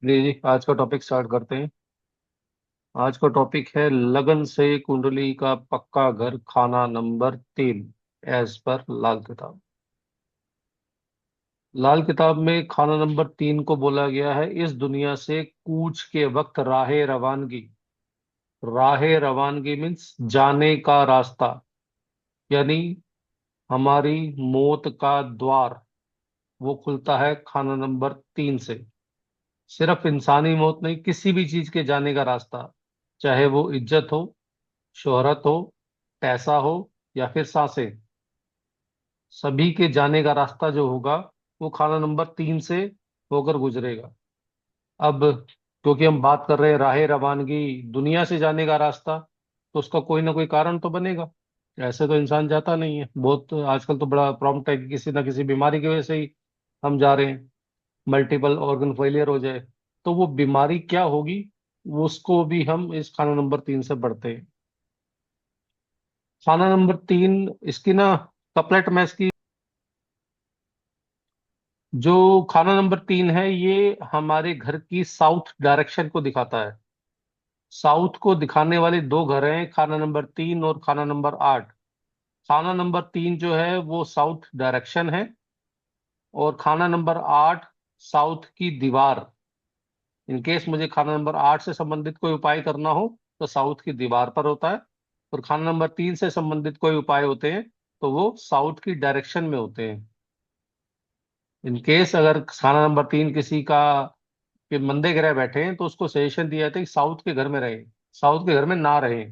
जी जी, आज का topic start करते हैं। आज का टॉपिक है लगन से कुंडली का पक्का घर, खाना नंबर 3, एज पर लाल किताब। लाल किताब में खाना नंबर 3 को बोला गया है इस दुनिया से कूच के वक्त राहे रवानगी। राहे रवानगी मीन्स जाने का रास्ता, यानी हमारी मौत का द्वार वो खुलता है खाना नंबर 3 से। सिर्फ इंसानी मौत नहीं, किसी भी चीज के जाने का रास्ता, चाहे वो इज्जत हो, शोहरत हो, पैसा हो, या फिर सांसें, सभी के जाने का रास्ता जो होगा वो खाना नंबर 3 से होकर गुजरेगा। अब क्योंकि हम बात कर रहे हैं राह रवानगी, दुनिया से जाने का रास्ता, तो उसका कोई ना कोई कारण तो बनेगा। ऐसे तो इंसान जाता नहीं है। बहुत आजकल तो बड़ा प्रॉम्प्ट है कि किसी ना किसी बीमारी की वजह से ही हम जा रहे हैं, मल्टीपल ऑर्गन फेलियर हो जाए। तो वो बीमारी क्या होगी, वो उसको भी हम इस खाना नंबर 3 से पढ़ते हैं। खाना नंबर 3, इसकी ना कपलेट में इसकी, जो खाना नंबर 3 है ये हमारे घर की साउथ डायरेक्शन को दिखाता है। साउथ को दिखाने वाले दो घर हैं, खाना नंबर 3 और खाना नंबर 8। खाना नंबर 3 जो है वो साउथ डायरेक्शन है, और खाना नंबर 8 साउथ की दीवार। इन केस मुझे खाना नंबर 8 से संबंधित कोई उपाय करना हो तो साउथ की दीवार पर होता है, और खाना नंबर 3 से संबंधित कोई उपाय होते हैं तो वो साउथ की डायरेक्शन में होते हैं। इन केस अगर खाना नंबर 3 किसी का कि मंदे ग्रह बैठे हैं तो उसको सजेशन दिया जाता है कि साउथ के घर में रहे, साउथ के घर में ना रहे।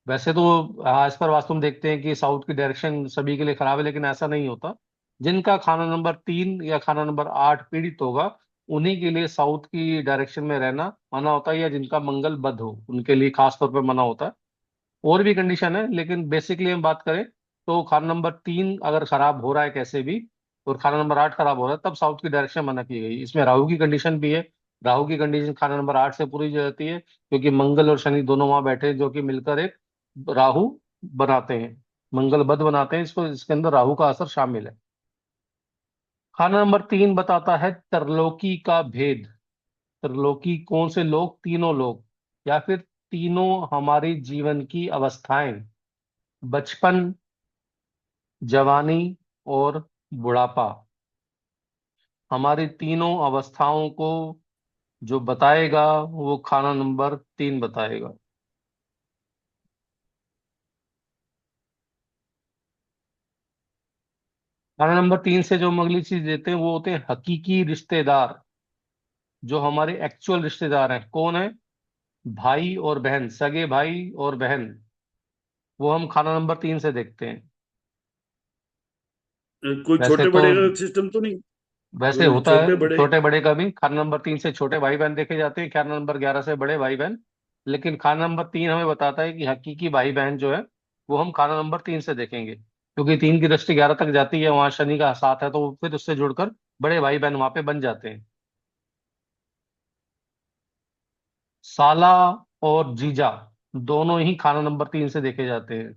वैसे तो आज पर वास्तव में देखते हैं कि साउथ की डायरेक्शन सभी के लिए खराब है, लेकिन ऐसा नहीं होता। जिनका खाना नंबर 3 या खाना नंबर 8 पीड़ित होगा, उन्हीं के लिए साउथ की डायरेक्शन में रहना मना होता है, या जिनका मंगल बद हो उनके लिए खास तौर पर मना होता है। और भी कंडीशन है, लेकिन बेसिकली हम बात करें तो खाना नंबर 3 अगर खराब हो रहा है कैसे भी, और खाना नंबर 8 खराब हो रहा है, तब साउथ की डायरेक्शन मना की गई। इसमें राहु की कंडीशन भी है। राहु की कंडीशन खाना नंबर 8 से पूरी हो जाती है, क्योंकि मंगल और शनि दोनों वहां बैठे हैं, जो कि मिलकर एक राहु बनाते हैं, मंगल बद बनाते हैं इसको। इसके अंदर राहु का असर शामिल है। खाना नंबर 3 बताता है त्रिलोकी का भेद। त्रिलोकी कौन से लोग? तीनों लोग, या फिर तीनों हमारे जीवन की अवस्थाएं, बचपन, जवानी और बुढ़ापा। हमारी तीनों अवस्थाओं को जो बताएगा वो खाना नंबर 3 बताएगा। खाना नंबर 3 से जो हम अगली चीज देते हैं वो होते हैं हकीकी रिश्तेदार। जो हमारे एक्चुअल रिश्तेदार हैं, कौन है? भाई और बहन, सगे भाई और बहन, वो हम खाना नंबर 3 से देखते हैं। कोई वैसे छोटे तो बड़े का सिस्टम तो नहीं? वैसे कोई होता है, छोटे बड़े? छोटे बड़े का भी खाना नंबर 3 से छोटे भाई बहन देखे जाते हैं, खाना नंबर 11 से बड़े भाई बहन। लेकिन खाना नंबर 3 हमें बताता है कि हकीकी भाई बहन जो है वो हम खाना नंबर 3 से देखेंगे, क्योंकि 3 की दृष्टि 11 तक जाती है, वहां शनि का साथ है, तो वो फिर उससे जुड़कर बड़े भाई बहन वहां पे बन जाते हैं। साला और जीजा दोनों ही खाना नंबर 3 से देखे जाते हैं।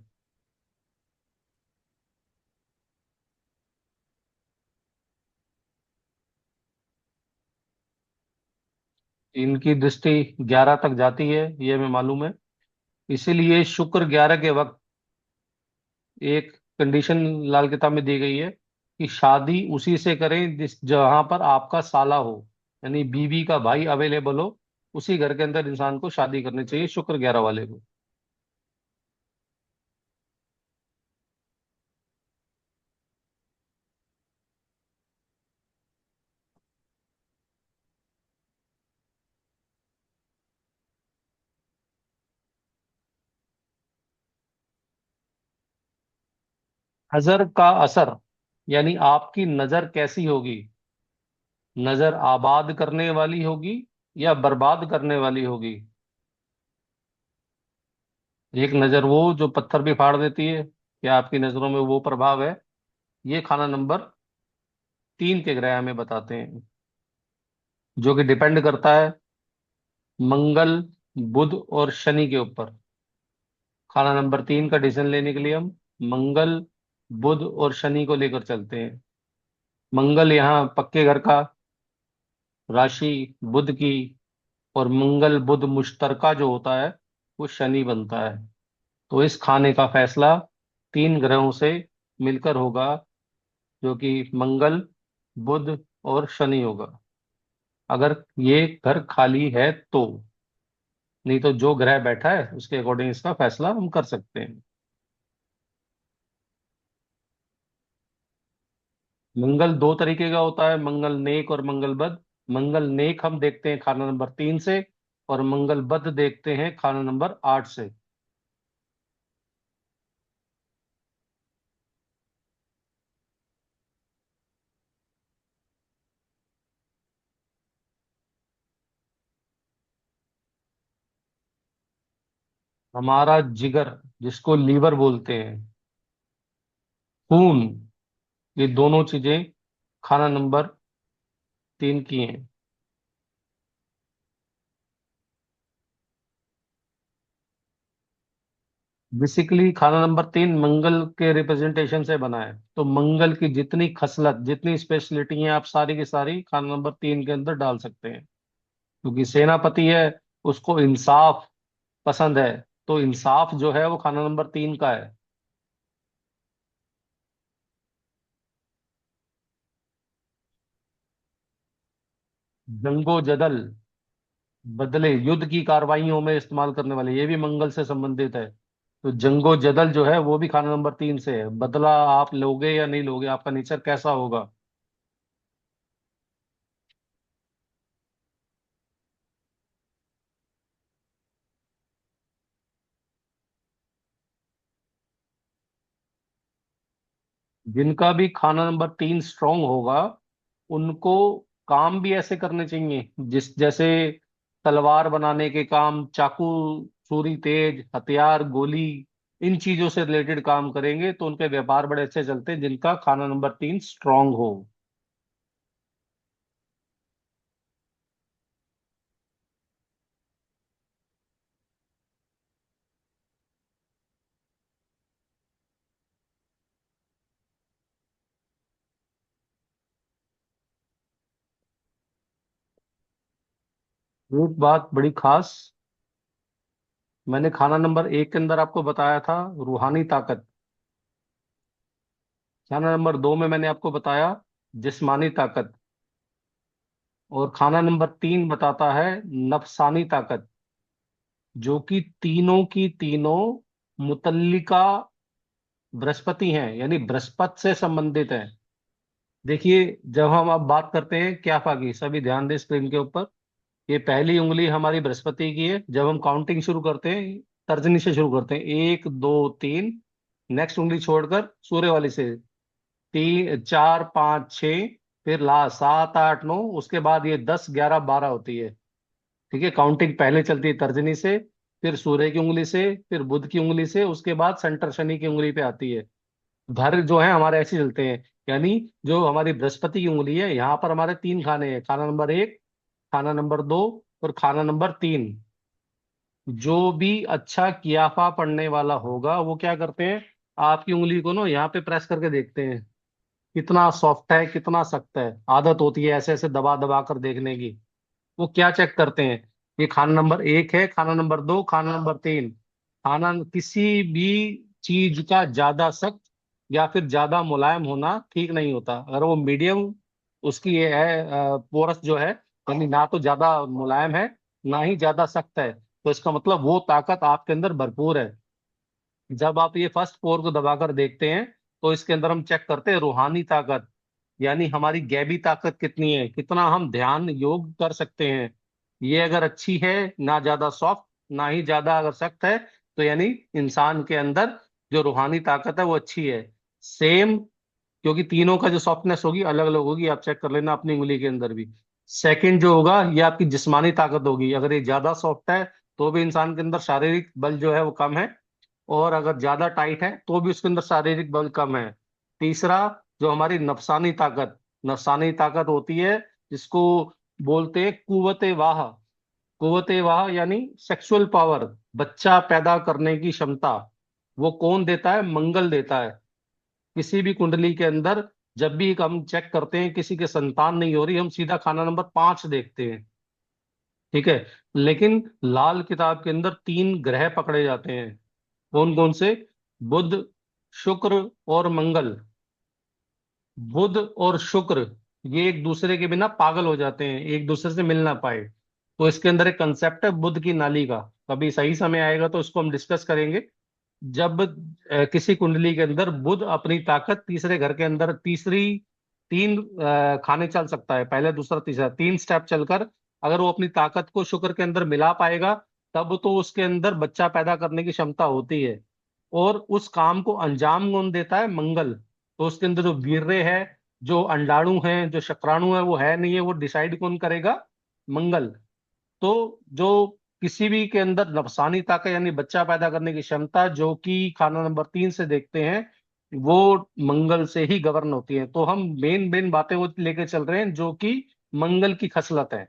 इनकी दृष्टि 11 तक जाती है, ये हमें मालूम है। इसीलिए शुक्र 11 के वक्त एक कंडीशन लाल किताब में दी गई है कि शादी उसी से करें जिस जहां पर आपका साला हो, यानी बीवी का भाई अवेलेबल हो। उसी घर के अंदर इंसान को शादी करनी चाहिए, शुक्र 11 वाले को। 'हजर का असर' यानी आपकी नजर कैसी होगी? नजर आबाद करने वाली होगी या बर्बाद करने वाली होगी? एक नजर वो जो पत्थर भी फाड़ देती है, क्या आपकी नजरों में वो प्रभाव है? ये खाना नंबर 3 के ग्रह हमें बताते हैं, जो कि डिपेंड करता है मंगल, बुध और शनि के ऊपर। खाना नंबर 3 का डिसीजन लेने के लिए हम मंगल, बुध और शनि को लेकर चलते हैं। मंगल यहाँ पक्के घर का, राशि बुध की, और मंगल बुध मुश्तरका जो होता है वो शनि बनता है। तो इस खाने का फैसला तीन ग्रहों से मिलकर होगा, जो कि मंगल, बुध और शनि होगा, अगर ये घर खाली है तो। नहीं तो जो ग्रह बैठा है उसके अकॉर्डिंग इसका फैसला हम कर सकते हैं। मंगल दो तरीके का होता है, मंगल नेक और मंगल बद। मंगल नेक हम देखते हैं खाना नंबर 3 से, और मंगल बद देखते हैं खाना नंबर 8 से। हमारा जिगर, जिसको लीवर बोलते हैं, खून, ये दोनों चीजें खाना नंबर 3 की हैं। बेसिकली खाना नंबर 3 मंगल के रिप्रेजेंटेशन से बना है, तो मंगल की जितनी खसलत, जितनी स्पेशलिटी हैं, आप सारी की सारी खाना नंबर 3 के अंदर डाल सकते हैं। क्योंकि सेनापति है, उसको इंसाफ पसंद है, तो इंसाफ जो है वो खाना नंबर 3 का है। जंगो जदल, बदले, युद्ध की कार्रवाइयों में इस्तेमाल करने वाले, ये भी मंगल से संबंधित है। तो जंगो जदल जो है वो भी खाना नंबर 3 से है। बदला आप लोगे या नहीं लोगे, आपका नेचर कैसा होगा। जिनका भी खाना नंबर 3 स्ट्रांग होगा, उनको काम भी ऐसे करने चाहिए, जिस जैसे तलवार बनाने के काम, चाकू, छुरी, तेज हथियार, गोली, इन चीजों से रिलेटेड काम करेंगे तो उनके व्यापार बड़े अच्छे चलते हैं, जिनका खाना नंबर 3 स्ट्रांग हो। एक बात बड़ी खास, मैंने खाना नंबर 1 के अंदर आपको बताया था रूहानी ताकत। खाना नंबर 2 में मैंने आपको बताया जिस्मानी ताकत। और खाना नंबर 3 बताता है नफसानी ताकत, जो कि तीनों की तीनों मुतल्लिका बृहस्पति हैं, यानी बृहस्पति से संबंधित हैं। देखिए, जब हम अब बात करते हैं क्याफा की, सभी ध्यान दें स्क्रीन के ऊपर। ये पहली उंगली हमारी बृहस्पति की है। जब हम काउंटिंग शुरू करते हैं, तर्जनी से शुरू करते हैं, 1 2 3, नेक्स्ट उंगली छोड़कर सूर्य वाली से 3 4 5 6, फिर लास्ट 7 8 9, उसके बाद ये 10 11 12 होती है। ठीक है, काउंटिंग पहले चलती है तर्जनी से, फिर सूर्य की उंगली से, फिर बुध की उंगली से, उसके बाद सेंटर शनि की उंगली पे आती है। घर जो है हमारे ऐसे चलते हैं। यानी जो हमारी बृहस्पति की उंगली है, यहाँ पर हमारे 3 खाने हैं, खाना नंबर 1, खाना नंबर 2 और खाना नंबर 3। जो भी अच्छा कियाफा पढ़ने वाला होगा वो क्या करते हैं, आपकी उंगली को ना यहाँ पे प्रेस करके देखते हैं, कितना सॉफ्ट है कितना सख्त है। आदत होती है ऐसे ऐसे दबा दबा कर देखने की। वो क्या चेक करते हैं, ये खाना नंबर 1 है, खाना नंबर 2, खाना नंबर 3। खाना किसी भी चीज का ज्यादा सख्त या फिर ज्यादा मुलायम होना ठीक नहीं होता। अगर वो मीडियम उसकी ये है, पोरस जो है, यानी ना तो ज्यादा मुलायम है ना ही ज्यादा सख्त है, तो इसका मतलब वो ताकत आपके अंदर भरपूर है। जब आप ये फर्स्ट पोर को दबाकर देखते हैं, तो इसके अंदर हम चेक करते हैं रूहानी ताकत, यानी हमारी गैबी ताकत कितनी है, कितना हम ध्यान योग कर सकते हैं। ये अगर अच्छी है, ना ज्यादा सॉफ्ट ना ही ज्यादा अगर सख्त है, तो यानी इंसान के अंदर जो रूहानी ताकत है वो अच्छी है। सेम, क्योंकि तीनों का जो सॉफ्टनेस होगी अलग अलग होगी, आप चेक कर लेना अपनी उंगली के अंदर भी। सेकंड जो होगा ये आपकी जिस्मानी ताकत होगी, अगर ये ज्यादा सॉफ्ट है तो भी इंसान के अंदर शारीरिक बल जो है वो कम है, और अगर ज्यादा टाइट है तो भी उसके अंदर शारीरिक बल कम है। तीसरा, जो हमारी नफसानी ताकत होती है, जिसको बोलते हैं कुव्वते वाह। कुव्वते वाह यानी सेक्सुअल पावर, बच्चा पैदा करने की क्षमता, वो कौन देता है, मंगल देता है। किसी भी कुंडली के अंदर जब भी हम चेक करते हैं किसी के संतान नहीं हो रही, हम सीधा खाना नंबर 5 देखते हैं। ठीक है। लेकिन लाल किताब के अंदर 3 ग्रह पकड़े जाते हैं। कौन कौन से? बुध, शुक्र और मंगल। बुध और शुक्र ये एक दूसरे के बिना पागल हो जाते हैं, एक दूसरे से मिल ना पाए। तो इसके अंदर एक कंसेप्ट है बुध की नाली का। कभी सही समय आएगा तो इसको हम डिस्कस करेंगे। जब किसी कुंडली के अंदर बुध अपनी ताकत तीसरे घर के अंदर तीसरी 3 खाने चल सकता है, पहले दूसरा तीसरा 3 स्टेप चलकर अगर वो अपनी ताकत को शुक्र के अंदर मिला पाएगा, तब तो उसके अंदर बच्चा पैदा करने की क्षमता होती है। और उस काम को अंजाम कौन देता है? मंगल। तो उसके अंदर जो वीर्य है, जो अंडाणु है, जो शुक्राणु है, वो है नहीं है, वो डिसाइड कौन करेगा? मंगल। तो जो किसी भी के अंदर नफसानी ताकत यानी बच्चा पैदा करने की क्षमता, जो कि खाना नंबर 3 से देखते हैं, वो मंगल से ही गवर्न होती है। तो हम मेन मेन बातें वो लेके चल रहे हैं जो कि मंगल की खसलत है।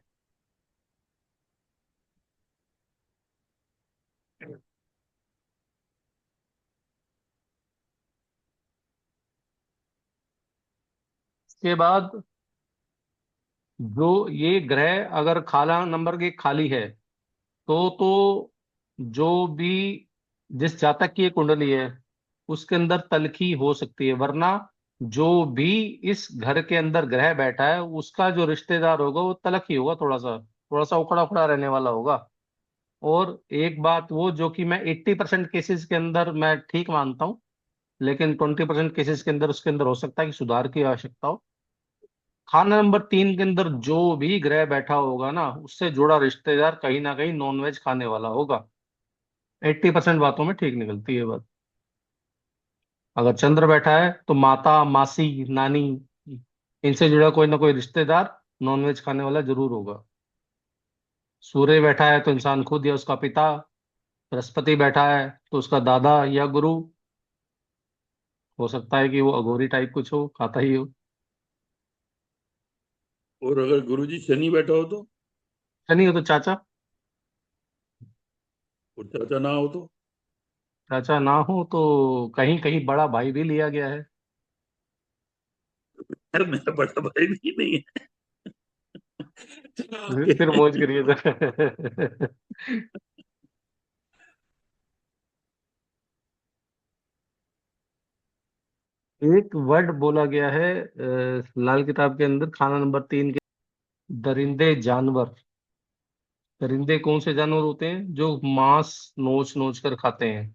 इसके बाद जो ये ग्रह अगर खाना नंबर के खाली है, तो जो भी जिस जातक की ये कुंडली है उसके अंदर तलखी हो सकती है, वरना जो भी इस घर के अंदर ग्रह बैठा है उसका जो रिश्तेदार होगा वो तलख ही होगा, थोड़ा सा उखड़ा उखड़ा रहने वाला होगा। और एक बात वो जो कि मैं 80% केसेस के अंदर मैं ठीक मानता हूँ, लेकिन 20% केसेस के अंदर उसके अंदर हो सकता है कि सुधार की आवश्यकता हो। खाना नंबर 3 के अंदर जो भी ग्रह बैठा होगा ना, उससे जुड़ा रिश्तेदार कहीं ना कहीं नॉनवेज खाने वाला होगा। 80% बातों में ठीक निकलती है बात। अगर चंद्र बैठा है तो माता, मासी, नानी, इनसे जुड़ा कोई ना कोई रिश्तेदार नॉनवेज खाने वाला जरूर होगा। सूर्य बैठा है तो इंसान खुद या उसका पिता। बृहस्पति बैठा है तो उसका दादा या गुरु। हो सकता है कि वो अघोरी टाइप कुछ हो, खाता ही हो। और अगर गुरुजी शनि बैठा हो तो? शनि हो तो चाचा। और चाचा ना हो तो? चाचा ना हो तो कहीं कहीं बड़ा भाई भी लिया गया है। यार मेरा बड़ा भाई भी नहीं है। चलो ओके। फिर मौज करिए सर। एक वर्ड बोला गया है लाल किताब के अंदर खाना नंबर 3 के, दरिंदे जानवर। दरिंदे कौन से जानवर होते हैं? जो मांस नोच नोच कर खाते हैं।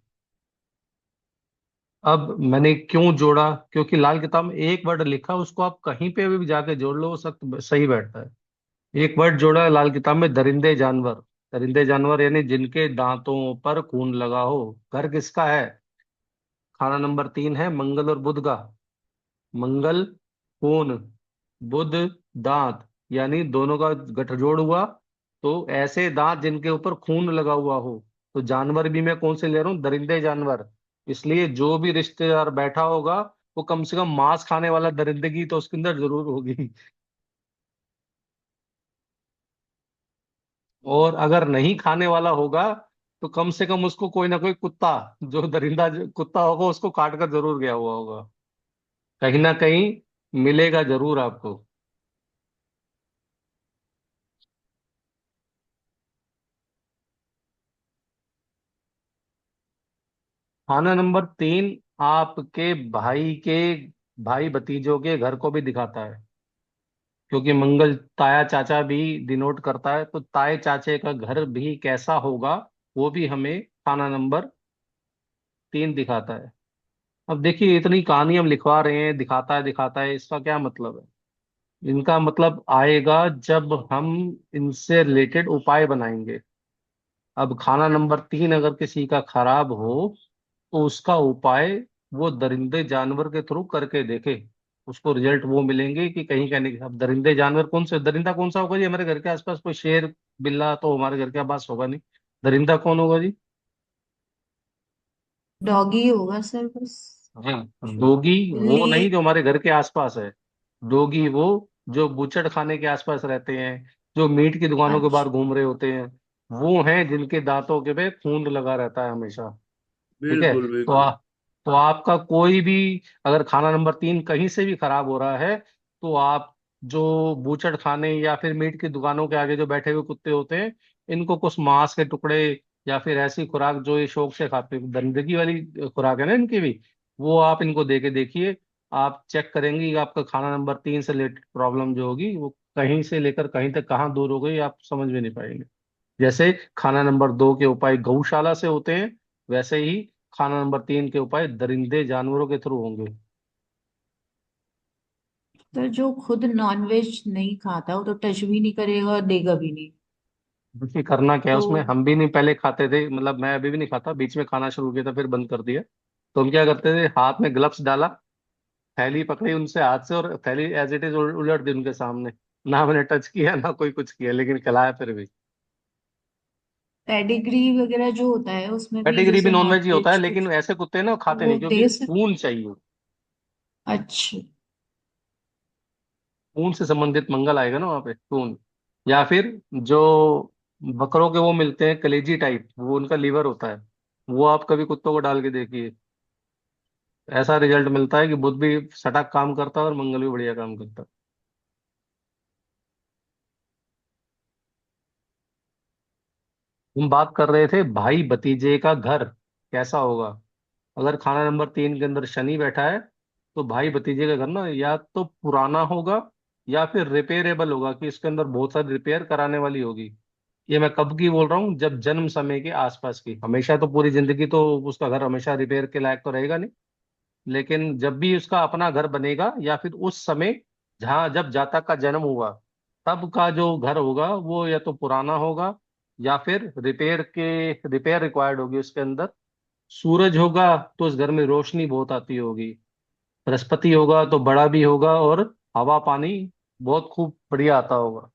अब मैंने क्यों जोड़ा? क्योंकि लाल किताब में एक वर्ड लिखा, उसको आप कहीं पे भी जाके जोड़ लो, वो सब सही बैठता है। एक वर्ड जोड़ा है लाल किताब में, दरिंदे जानवर। दरिंदे जानवर यानी जिनके दांतों पर खून लगा हो। घर किसका है? खाना नंबर 3 है मंगल और बुध का। मंगल खून, बुध दांत, यानी दोनों का गठजोड़ हुआ। तो ऐसे दांत जिनके ऊपर खून लगा हुआ हो। तो जानवर भी मैं कौन से ले रहा हूँ? दरिंदे जानवर। इसलिए जो भी रिश्तेदार बैठा होगा वो कम से कम मांस खाने वाला दरिंदगी तो उसके अंदर जरूर होगी। और अगर नहीं खाने वाला होगा तो कम से कम उसको कोई ना कोई कुत्ता, जो दरिंदा जो कुत्ता होगा उसको काट कर जरूर गया हुआ होगा। कहीं ना कहीं मिलेगा जरूर आपको। खाना नंबर 3 आपके भाई भतीजों के घर को भी दिखाता है। क्योंकि मंगल ताया चाचा भी डिनोट करता है, तो ताए चाचे का घर भी कैसा होगा वो भी हमें खाना नंबर 3 दिखाता है। अब देखिए, इतनी कहानी हम लिखवा रहे हैं, दिखाता है, इसका क्या मतलब है? इनका मतलब आएगा जब हम इनसे रिलेटेड उपाय बनाएंगे। अब खाना नंबर 3 अगर किसी का खराब हो तो उसका उपाय वो दरिंदे जानवर के थ्रू करके देखे। उसको रिजल्ट वो मिलेंगे कि कहीं कहने के। अब दरिंदे जानवर कौन से? दरिंदा कौन सा होगा जी? हमारे घर के आसपास कोई शेर बिल्ला तो हमारे घर के पास होगा नहीं। दरिंदा कौन होगा जी? डॉगी होगा सर बस। हाँ, डोगी वो बिल्ली। नहीं जो हमारे घर के आसपास है। डोगी वो जो बूचड़ खाने के आसपास रहते हैं, जो मीट की दुकानों के बाहर अच्छा। घूम रहे होते हैं, वो हैं जिनके दांतों के पे खून लगा रहता है हमेशा। ठीक है। बिल्कुल तो बिल्कुल। तो आपका कोई भी अगर खाना नंबर 3 कहीं से भी खराब हो रहा है, तो आप जो बूचड़ खाने या फिर मीट की दुकानों के आगे जो बैठे हुए कुत्ते होते हैं, इनको कुछ मांस के टुकड़े या फिर ऐसी खुराक जो ये शौक से खाते हैं, गंदगी वाली खुराक है ना इनकी भी, वो आप इनको दे के देखिए। आप चेक करेंगे कि आपका खाना नंबर 3 से रिलेटेड प्रॉब्लम जो होगी वो कहीं से लेकर कहीं तक कहाँ दूर हो गई, आप समझ भी नहीं पाएंगे। जैसे खाना नंबर 2 के उपाय गौशाला से होते हैं, वैसे ही खाना नंबर 3 के उपाय दरिंदे जानवरों के थ्रू होंगे। तो जो खुद नॉनवेज नहीं खाता वो तो टच भी नहीं करेगा और देगा भी नहीं। देखिए करना क्या है तो उसमें, हम भी नहीं पहले खाते थे, मतलब मैं अभी भी नहीं खाता, बीच में खाना शुरू किया था फिर बंद कर दिया। तो हम क्या करते थे, हाथ में ग्लव्स डाला, थैली पकड़ी उनसे हाथ से और थैली एज इट इज उलट दी उनके सामने। ना मैंने टच किया ना कोई कुछ किया, लेकिन खिलाया फिर भी। पेडिग्री वगैरह जो होता है उसमें भी पेडिग्री भी जैसे नॉनवेज ही होता है, नॉनवेज लेकिन कुछ ऐसे कुत्ते ना खाते वो नहीं क्योंकि दे सकते। खून चाहिए। अच्छा। खून से संबंधित मंगल आएगा ना वहाँ पे, खून। या फिर जो बकरों के वो मिलते हैं कलेजी टाइप, वो उनका लीवर होता है, वो आप कभी कुत्तों को डाल के देखिए। ऐसा रिजल्ट मिलता है कि बुध भी सटाक काम करता है और मंगल भी बढ़िया काम करता है। हम बात कर रहे थे भाई भतीजे का घर कैसा होगा। अगर खाना नंबर 3 के अंदर शनि बैठा है, तो भाई भतीजे का घर ना या तो पुराना होगा या फिर रिपेयरेबल होगा, कि इसके अंदर बहुत सारी रिपेयर कराने वाली होगी। ये मैं कब की बोल रहा हूँ, जब जन्म समय के आसपास की। हमेशा तो पूरी जिंदगी तो उसका घर हमेशा रिपेयर के लायक तो रहेगा नहीं, लेकिन जब भी उसका अपना घर बनेगा या फिर उस समय जहाँ जब जातक का जन्म हुआ, तब का जो घर होगा वो या तो पुराना होगा या फिर रिपेयर रिक्वायर्ड होगी उसके अंदर। सूरज होगा तो उस घर में रोशनी बहुत आती होगी। बृहस्पति होगा तो बड़ा भी होगा और हवा पानी बहुत खूब बढ़िया आता होगा।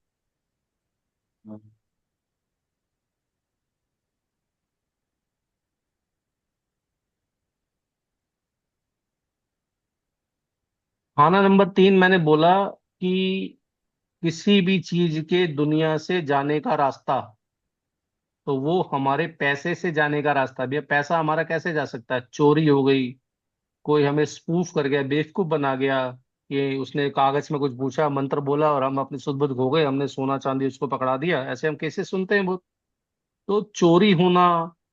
खाना नंबर 3 मैंने बोला कि किसी भी चीज के दुनिया से जाने का रास्ता, तो वो हमारे पैसे से जाने का रास्ता भी है। पैसा हमारा कैसे जा सकता है, चोरी हो गई, कोई हमें स्पूफ कर गया, बेवकूफ बना गया, कि उसने कागज में कुछ पूछा, मंत्र बोला और हम अपनी सुध बुध खो गए, हमने सोना चांदी उसको पकड़ा दिया, ऐसे हम केसेस सुनते हैं बहुत। तो चोरी होना,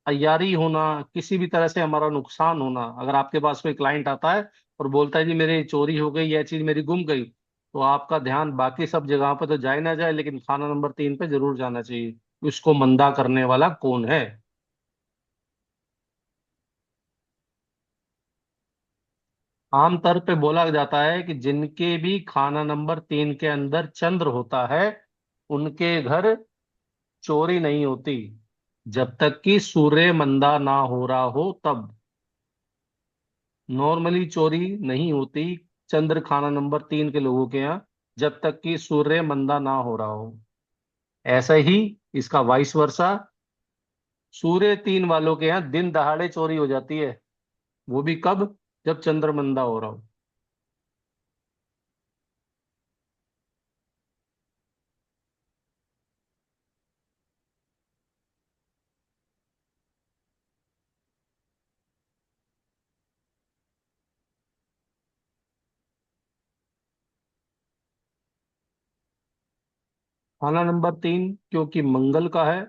अय्यारी होना, किसी भी तरह से हमारा नुकसान होना, अगर आपके पास कोई क्लाइंट आता है और बोलता है जी मेरी चोरी हो गई, यह चीज मेरी गुम गई, तो आपका ध्यान बाकी सब जगहों पे तो जाए ना जाए, लेकिन खाना नंबर 3 पे जरूर जाना चाहिए। उसको मंदा करने वाला कौन है। आमतौर पे बोला जाता है कि जिनके भी खाना नंबर 3 के अंदर चंद्र होता है, उनके घर चोरी नहीं होती, जब तक कि सूर्य मंदा ना हो रहा हो तब। नॉर्मली चोरी नहीं होती चंद्र खाना नंबर 3 के लोगों के यहाँ, जब तक कि सूर्य मंदा ना हो रहा हो। ऐसा ही इसका वाइस वर्सा, सूर्य 3 वालों के यहाँ दिन दहाड़े चोरी हो जाती है, वो भी कब, जब चंद्र मंदा हो रहा हो। खाना नंबर 3 क्योंकि मंगल का है,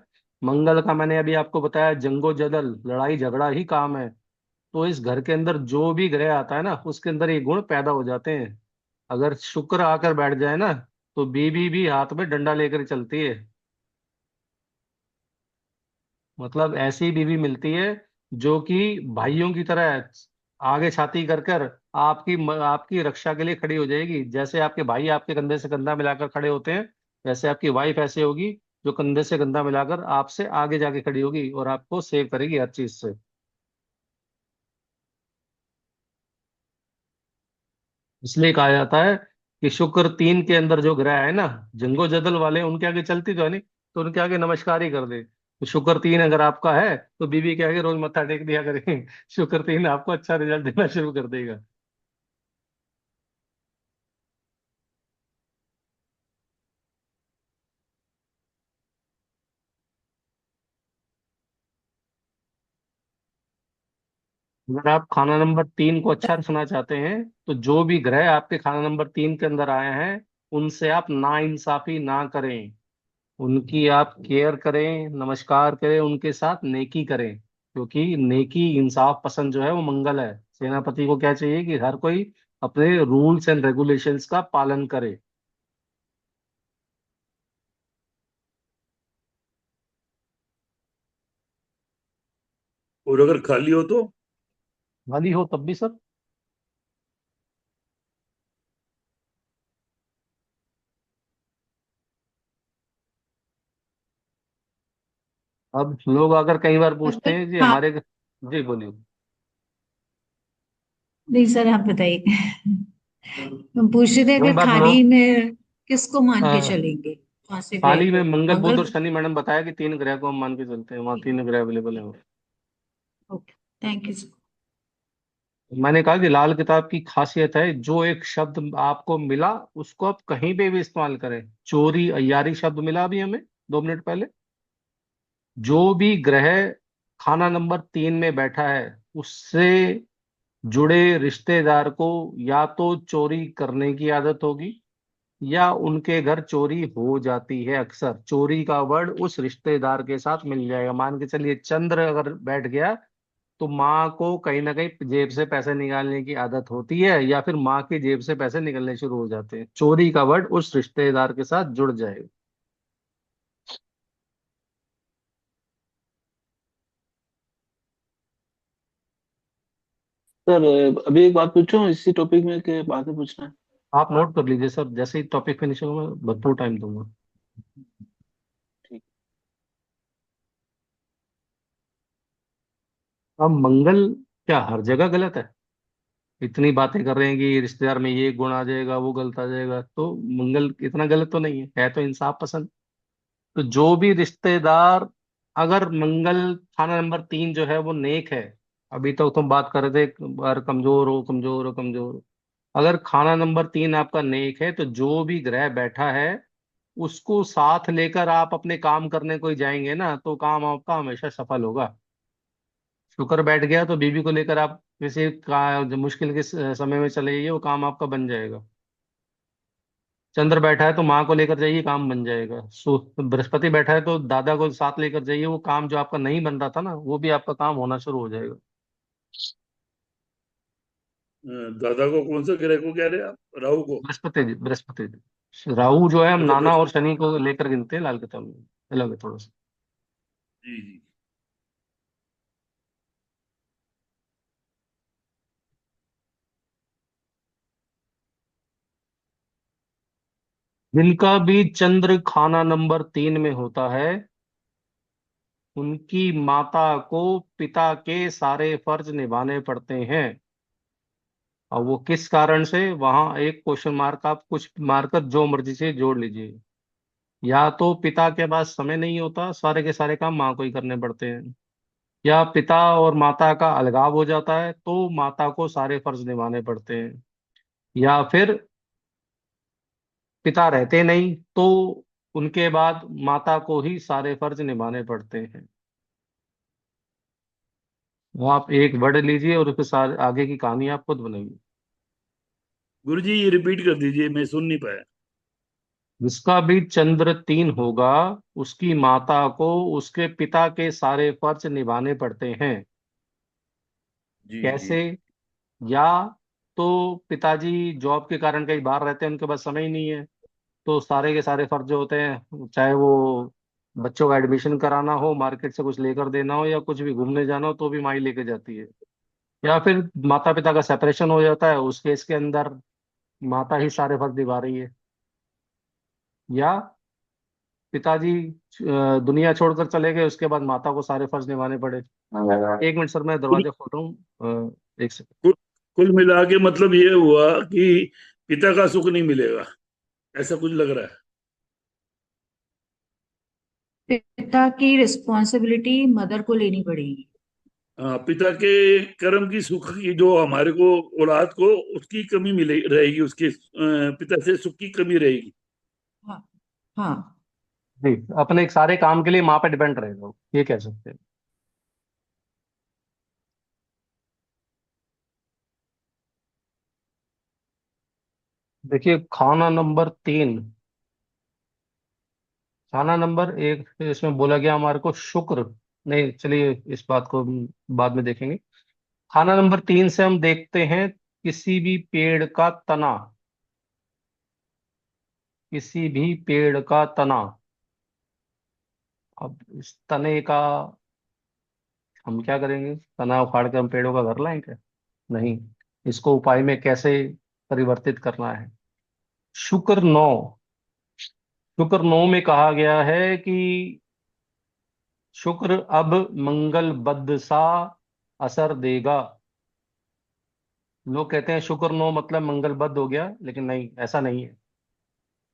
मंगल का मैंने अभी आपको बताया जंगो जदल, लड़ाई झगड़ा ही काम है। तो इस घर के अंदर जो भी ग्रह आता है ना, उसके अंदर ये गुण पैदा हो जाते हैं। अगर शुक्र आकर बैठ जाए ना, तो बीवी भी हाथ में डंडा लेकर चलती है। मतलब ऐसी बीवी मिलती है जो कि भाइयों की तरह आगे छाती कर कर आपकी रक्षा के लिए खड़ी हो जाएगी। जैसे आपके भाई आपके कंधे से कंधा मिलाकर खड़े होते हैं, वैसे आपकी वाइफ ऐसे होगी जो कंधे से कंधा मिलाकर आपसे आगे जाके खड़ी होगी और आपको सेव करेगी हर चीज से। इसलिए कहा जाता है कि शुक्र 3 के अंदर जो ग्रह है ना, जंगो जदल वाले, उनके आगे चलती तो है नहीं, तो उनके आगे नमस्कार ही कर दे। तो शुक्र 3 अगर आपका है, तो बीवी के आगे रोज मत्था टेक दिया करें। शुक्र 3 आपको अच्छा रिजल्ट देना शुरू कर देगा। अगर आप खाना नंबर 3 को अच्छा रखना चाहते हैं तो जो भी ग्रह आपके खाना नंबर 3 के अंदर आए हैं उनसे आप नाइंसाफी ना करें, उनकी आप केयर करें, नमस्कार करें, उनके साथ नेकी करें, क्योंकि नेकी इंसाफ पसंद जो है वो मंगल है। सेनापति को क्या चाहिए कि हर कोई अपने रूल्स एंड रेगुलेशंस का पालन करे। और अगर खाली हो तो? वाली हो तब भी सर। अब लोग अगर कई बार पूछते अगर हैं जी खा हमारे जी बोलिए। नहीं सर, आप बताइए। हम पूछ रहे थे कई अगर बार खाली लोग में किसको मान के अ, चलेंगे, कौन से ग्रह खाली में को? मंगल बुध मंगल और को? शनि, मैडम बताया कि 3 ग्रह को हम मान के चलते हैं, वहाँ 3 ग्रह अवेलेबल है। Okay, thank you sir. मैंने कहा कि लाल किताब की खासियत है जो एक शब्द आपको मिला उसको आप कहीं पे भी इस्तेमाल करें। चोरी अय्यारी शब्द मिला अभी हमें 2 मिनट पहले। जो भी ग्रह खाना नंबर 3 में बैठा है उससे जुड़े रिश्तेदार को या तो चोरी करने की आदत होगी या उनके घर चोरी हो जाती है। अक्सर चोरी का वर्ड उस रिश्तेदार के साथ मिल जाएगा। मान के चलिए चंद्र अगर बैठ गया तो माँ को कहीं ना कहीं जेब से पैसे निकालने की आदत होती है या फिर माँ की जेब से पैसे निकलने शुरू हो जाते हैं। चोरी का वर्ड उस रिश्तेदार के साथ जुड़ जाएगा। सर अभी एक बात पूछूं इसी टॉपिक में के बाद में पूछना है? आप नोट कर लीजिए सर, जैसे ही टॉपिक फिनिश होगा मैं भरपूर टाइम दूंगा। ठीक। अब मंगल क्या हर जगह गलत है? इतनी बातें कर रहे हैं कि रिश्तेदार में ये गुण आ जाएगा वो गलत आ जाएगा, तो मंगल इतना गलत तो नहीं है तो इंसाफ पसंद। तो जो भी रिश्तेदार, अगर मंगल खाना नंबर 3 जो है वो नेक है, अभी तो तुम बात कर रहे थे बार कमजोर हो कमजोर हो कमजोर हो, अगर खाना नंबर 3 आपका नेक है तो जो भी ग्रह बैठा है उसको साथ लेकर आप अपने काम करने को ही जाएंगे ना तो काम आपका हमेशा सफल होगा। शुक्र बैठ गया तो बीवी को लेकर आप किसी का जो मुश्किल के समय में चले जाइए वो काम आपका बन जाएगा। चंद्र बैठा है तो माँ को लेकर जाइए काम बन जाएगा। बृहस्पति बैठा है तो दादा को साथ लेकर जाइए, वो काम जो आपका नहीं बन रहा था ना वो भी आपका काम होना शुरू हो जाएगा। दादा को कौन सा ग्रह को कह रहे हैं आप? राहु को? बृहस्पति जी, बृहस्पति जी। राहु जो है हम अच्छा, नाना और बृहस्पति। शनि को लेकर गिनते हैं लाल किताब में, अलग है थोड़ा सा। जी जी। जिनका भी चंद्र खाना नंबर 3 में होता है उनकी माता को पिता के सारे फर्ज निभाने पड़ते हैं। और वो किस कारण से, वहां एक क्वेश्चन मार्क आप कुछ मारकर जो मर्जी से जोड़ लीजिए। या तो पिता के पास समय नहीं होता, सारे के सारे काम माँ को ही करने पड़ते हैं, या पिता और माता का अलगाव हो जाता है तो माता को सारे फर्ज निभाने पड़ते हैं, या फिर पिता रहते नहीं तो उनके बाद माता को ही सारे फर्ज निभाने पड़ते हैं। वो आप एक वर्ड लीजिए और उसके साथ आगे की कहानी आप खुद बनाइए। गुरु जी, ये रिपीट कर दीजिए, मैं सुन नहीं पाया। जिसका भी चंद्र 3 होगा उसकी माता को उसके पिता के सारे फर्ज निभाने पड़ते हैं। जी जी। कैसे? या तो पिताजी जॉब के कारण कहीं बाहर रहते हैं, उनके पास समय ही नहीं है, तो सारे के सारे फर्ज जो होते हैं, चाहे वो बच्चों का एडमिशन कराना हो, मार्केट से कुछ लेकर देना हो, या कुछ भी घूमने जाना हो तो भी माँ ही लेके जाती है। या फिर माता पिता का सेपरेशन हो जाता है, उस केस के अंदर माता ही सारे फर्ज निभा रही है। या पिताजी दुनिया छोड़कर चले गए, उसके बाद माता को सारे फर्ज निभाने पड़े। 1 मिनट सर, मैं कुल दरवाजा खोल रहा हूँ, एक सेकंड। कुल कुल मिला के मतलब ये हुआ कि पिता का सुख नहीं मिलेगा, ऐसा कुछ लग रहा है। पिता की रिस्पॉन्सिबिलिटी मदर को लेनी पड़ेगी। हाँ, पिता के कर्म की सुख की जो हमारे को औलाद को उसकी कमी मिले रहेगी, उसके पिता से सुख की कमी रहेगी। हाँ। हाँ। जी, अपने एक सारे काम के लिए माँ पे डिपेंड रहेगा वो, ये कह सकते हैं। देखिए, खाना नंबर 3, खाना नंबर 1, इसमें बोला गया हमारे को शुक्र। नहीं, चलिए इस बात को हम बाद में देखेंगे। खाना नंबर 3 से हम देखते हैं किसी भी पेड़ का तना, किसी भी पेड़ का तना। अब इस तने का हम क्या करेंगे? तना उखाड़ के हम पेड़ों का घर लाएंगे? नहीं। इसको उपाय में कैसे परिवर्तित करना है? शुक्र 9, शुक्र 9 में कहा गया है कि शुक्र अब मंगल बद सा असर देगा। लोग कहते हैं शुक्र 9 मतलब मंगल बद हो गया, लेकिन नहीं, ऐसा नहीं है।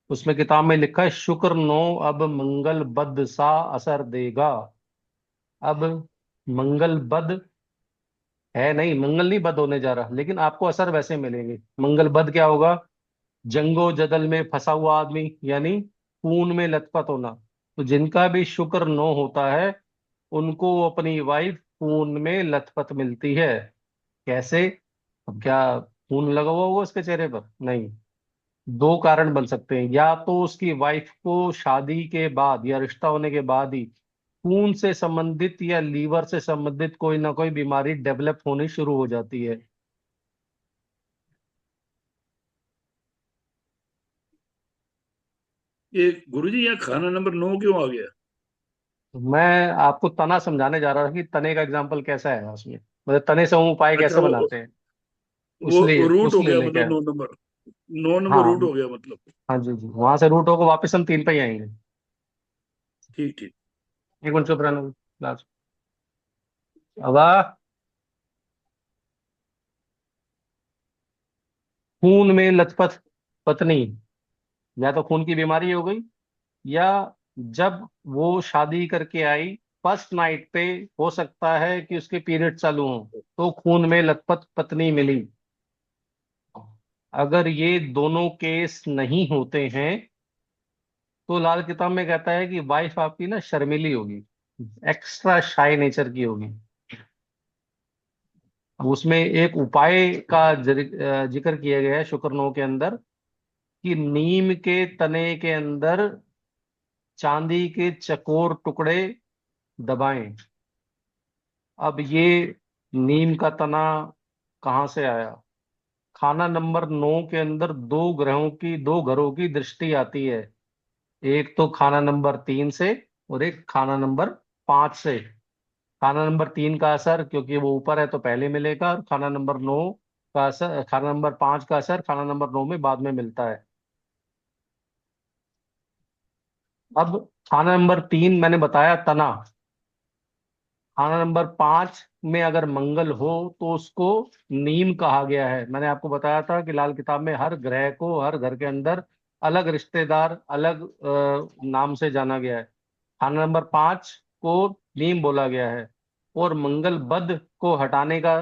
उसमें किताब में लिखा है शुक्र 9 अब मंगल बद सा असर देगा। अब मंगल बद है नहीं, मंगल नहीं बद होने जा रहा, लेकिन आपको असर वैसे मिलेंगे। मंगल बद क्या होगा? जंगो जदल में फंसा हुआ आदमी, यानी खून में लथपथ होना। तो जिनका भी शुक्र 9 होता है, उनको अपनी वाइफ खून में लथपथ मिलती है। कैसे? अब क्या खून लगा हुआ होगा उसके चेहरे पर? नहीं। दो कारण बन सकते हैं, या तो उसकी वाइफ को शादी के बाद या रिश्ता होने के बाद ही खून से संबंधित या लीवर से संबंधित कोई ना कोई बीमारी डेवलप होनी शुरू हो जाती है। ये गुरुजी यहाँ खाना नंबर 9 क्यों आ गया? मैं आपको तना समझाने जा रहा था कि तने का एग्जाम्पल कैसा है उसमें, मतलब तने से हम उपाय अच्छा, कैसे बनाते हैं। वो उसलिए रूट हो उसलिए गया, लेके मतलब आया। 9 नंबर, 9 नंबर रूट हाँ। हो गया मतलब। हाँ जी जी, वहां से रूट होकर वापस हम 3 पे ही आएंगे। ठीक ठीक। एक मिनट चुप रहना लास्ट। अब खून में लथपथ पत्नी, या तो खून की बीमारी हो गई, या जब वो शादी करके आई फर्स्ट नाइट पे हो सकता है कि उसके पीरियड चालू हो, तो खून में लथपथ पत्नी मिली। अगर ये दोनों केस नहीं होते हैं, तो लाल किताब में कहता है कि वाइफ आपकी ना शर्मीली होगी, एक्स्ट्रा शाय नेचर की होगी। अब उसमें एक उपाय का जिक्र किया गया है शुक्र 9 के अंदर, कि नीम के तने के अंदर चांदी के चकोर टुकड़े दबाएं। अब ये नीम का तना कहाँ से आया? खाना नंबर 9 के अंदर दो घरों की दृष्टि आती है। एक तो खाना नंबर 3 से, और एक खाना नंबर 5 से। खाना नंबर 3 का असर, क्योंकि वो ऊपर है तो पहले मिलेगा, और खाना नंबर 9 का असर, खाना नंबर 5 का असर खाना नंबर 9 में बाद में मिलता है। अब खाना नंबर 3 मैंने बताया तना। खाना नंबर 5 में अगर मंगल हो तो उसको नीम कहा गया है। मैंने आपको बताया था कि लाल किताब में हर ग्रह को हर घर के अंदर अलग रिश्तेदार, अलग नाम से जाना गया है। खाना नंबर 5 को नीम बोला गया है। और मंगल बद को हटाने का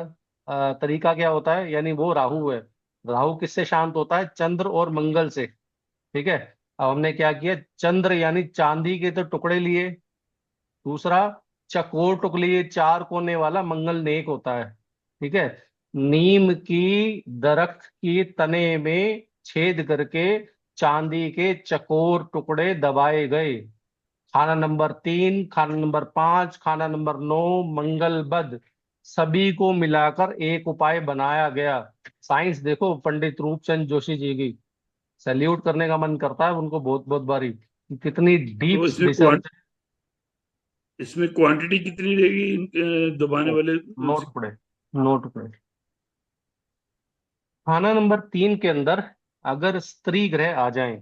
तरीका क्या होता है? यानी वो राहु है। राहु किससे शांत होता है? चंद्र और मंगल से। ठीक है। अब हमने क्या किया? चंद्र यानी चांदी के तो टुकड़े लिए। दूसरा, चकोर टुकड़ी, 4 कोने वाला मंगल नेक होता है। ठीक है। नीम की दरख्त की तने में छेद करके चांदी के चकोर टुकड़े दबाए गए। खाना नंबर 3, खाना नंबर 5, खाना नंबर 9, मंगल बद, सभी को मिलाकर एक उपाय बनाया गया। साइंस देखो पंडित रूपचंद जोशी जी की, सैल्यूट करने का मन करता है उनको बहुत बहुत बारी। कितनी डीप तो रिसर्च। इसमें क्वांटिटी कितनी रहेगी दबाने नो, वाले? नोट पड़े, नोट पड़े। खाना नंबर 3 के अंदर अगर स्त्री ग्रह आ जाएं,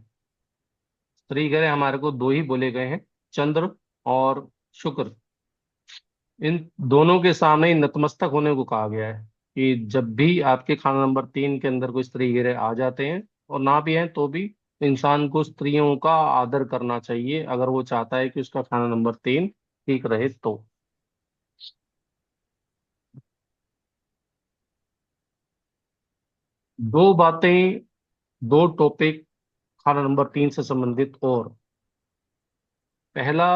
स्त्री ग्रह हमारे को दो ही बोले गए हैं, चंद्र और शुक्र। इन दोनों के सामने ही नतमस्तक होने को कहा गया है, कि जब भी आपके खाना नंबर 3 के अंदर कोई स्त्री ग्रह आ जाते हैं, और ना भी हैं तो भी, इंसान को स्त्रियों का आदर करना चाहिए अगर वो चाहता है कि उसका खाना नंबर 3 ठीक रहे तो। दो बातें, दो टॉपिक खाना नंबर 3 से संबंधित। और पहला,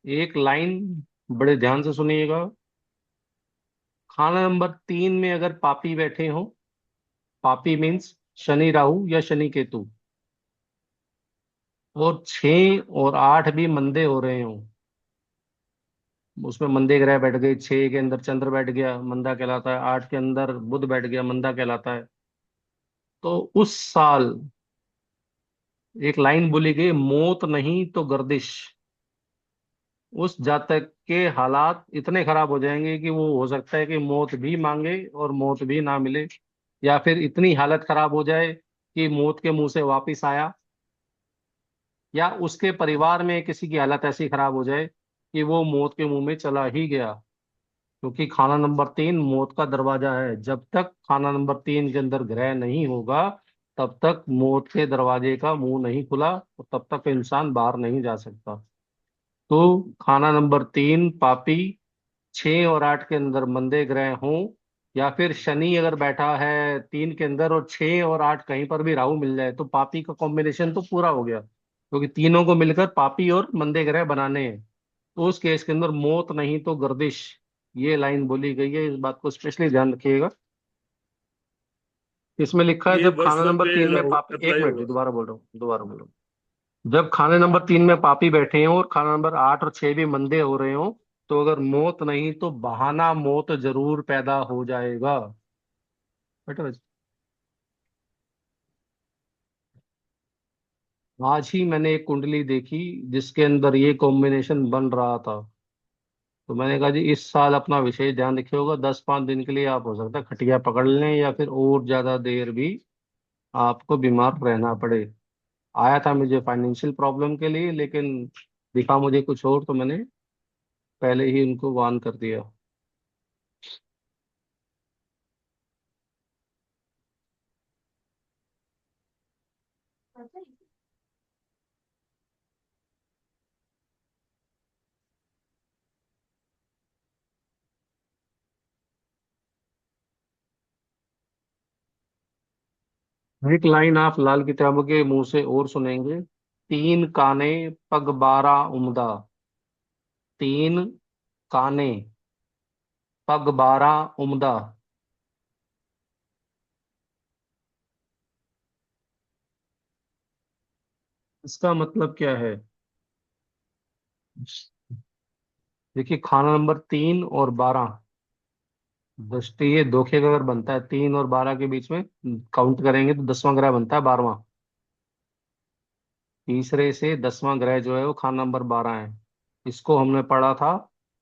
एक लाइन बड़े ध्यान से सुनिएगा। खाना नंबर 3 में अगर पापी बैठे हो, पापी मीन्स शनि राहु या शनि केतु, और 6 और 8 भी मंदे हो रहे हो, उसमें मंदे ग्रह बैठ गए। 6 के अंदर चंद्र बैठ गया, मंदा कहलाता है। 8 के अंदर बुध बैठ गया, मंदा कहलाता है। तो उस साल एक लाइन बोली गई, मौत नहीं तो गर्दिश। उस जातक के हालात इतने खराब हो जाएंगे कि वो हो सकता है कि मौत भी मांगे और मौत भी ना मिले, या फिर इतनी हालत खराब हो जाए कि मौत के मुंह से वापिस आया, या उसके परिवार में किसी की हालत ऐसी खराब हो जाए कि वो मौत के मुंह में चला ही गया। क्योंकि खाना नंबर 3 मौत का दरवाजा है। जब तक खाना नंबर 3 के अंदर ग्रह नहीं होगा, तब तक मौत के दरवाजे का मुंह नहीं खुला, और तब तक इंसान बाहर नहीं जा सकता। तो खाना नंबर 3 पापी, 6 और 8 के अंदर मंदे ग्रह हों, या फिर शनि अगर बैठा है 3 के अंदर और 6 और 8 कहीं पर भी राहु मिल जाए, तो पापी का कॉम्बिनेशन तो पूरा हो गया, क्योंकि तीनों को मिलकर पापी और मंदे ग्रह बनाने हैं। तो उस केस के अंदर मौत नहीं तो गर्दिश, ये लाइन बोली गई है। इस बात को स्पेशली ध्यान रखिएगा। इसमें लिखा है ये जब खाना वर्ष वन नंबर पे 3 में लागू पापी, एक अप्लाई मिनट जी, होगा। दोबारा बोल रहा हूँ। जब खाने नंबर 3 में पापी बैठे हों और खाना नंबर 8 और 6 भी मंदे हो रहे हों, तो अगर मौत नहीं तो बहाना मौत जरूर पैदा हो जाएगा। बेटा, आज ही मैंने एक कुंडली देखी जिसके अंदर ये कॉम्बिनेशन बन रहा था। तो मैंने कहा जी इस साल अपना विशेष ध्यान रखिए, होगा 10-5 दिन के लिए आप हो सकता है खटिया पकड़ लें, या फिर और ज्यादा देर भी आपको बीमार रहना पड़े। आया था मुझे फाइनेंशियल प्रॉब्लम के लिए, लेकिन दिखा मुझे कुछ और, तो मैंने पहले ही उनको वार्न कर दिया। एक लाइन आप लाल किताबों के मुंह से और सुनेंगे, 3 काने पग 12 उम्दा। 3 काने पग 12 उम्दा। इसका मतलब क्या है? देखिए, खाना नंबर 3 और 12, दृष्टि ये धोखे का अगर बनता है 3 और 12 के बीच में, काउंट करेंगे तो 10वां ग्रह बनता है 12वां। तीसरे से 10वां ग्रह जो है वो खाना नंबर 12 है। इसको हमने पढ़ा था,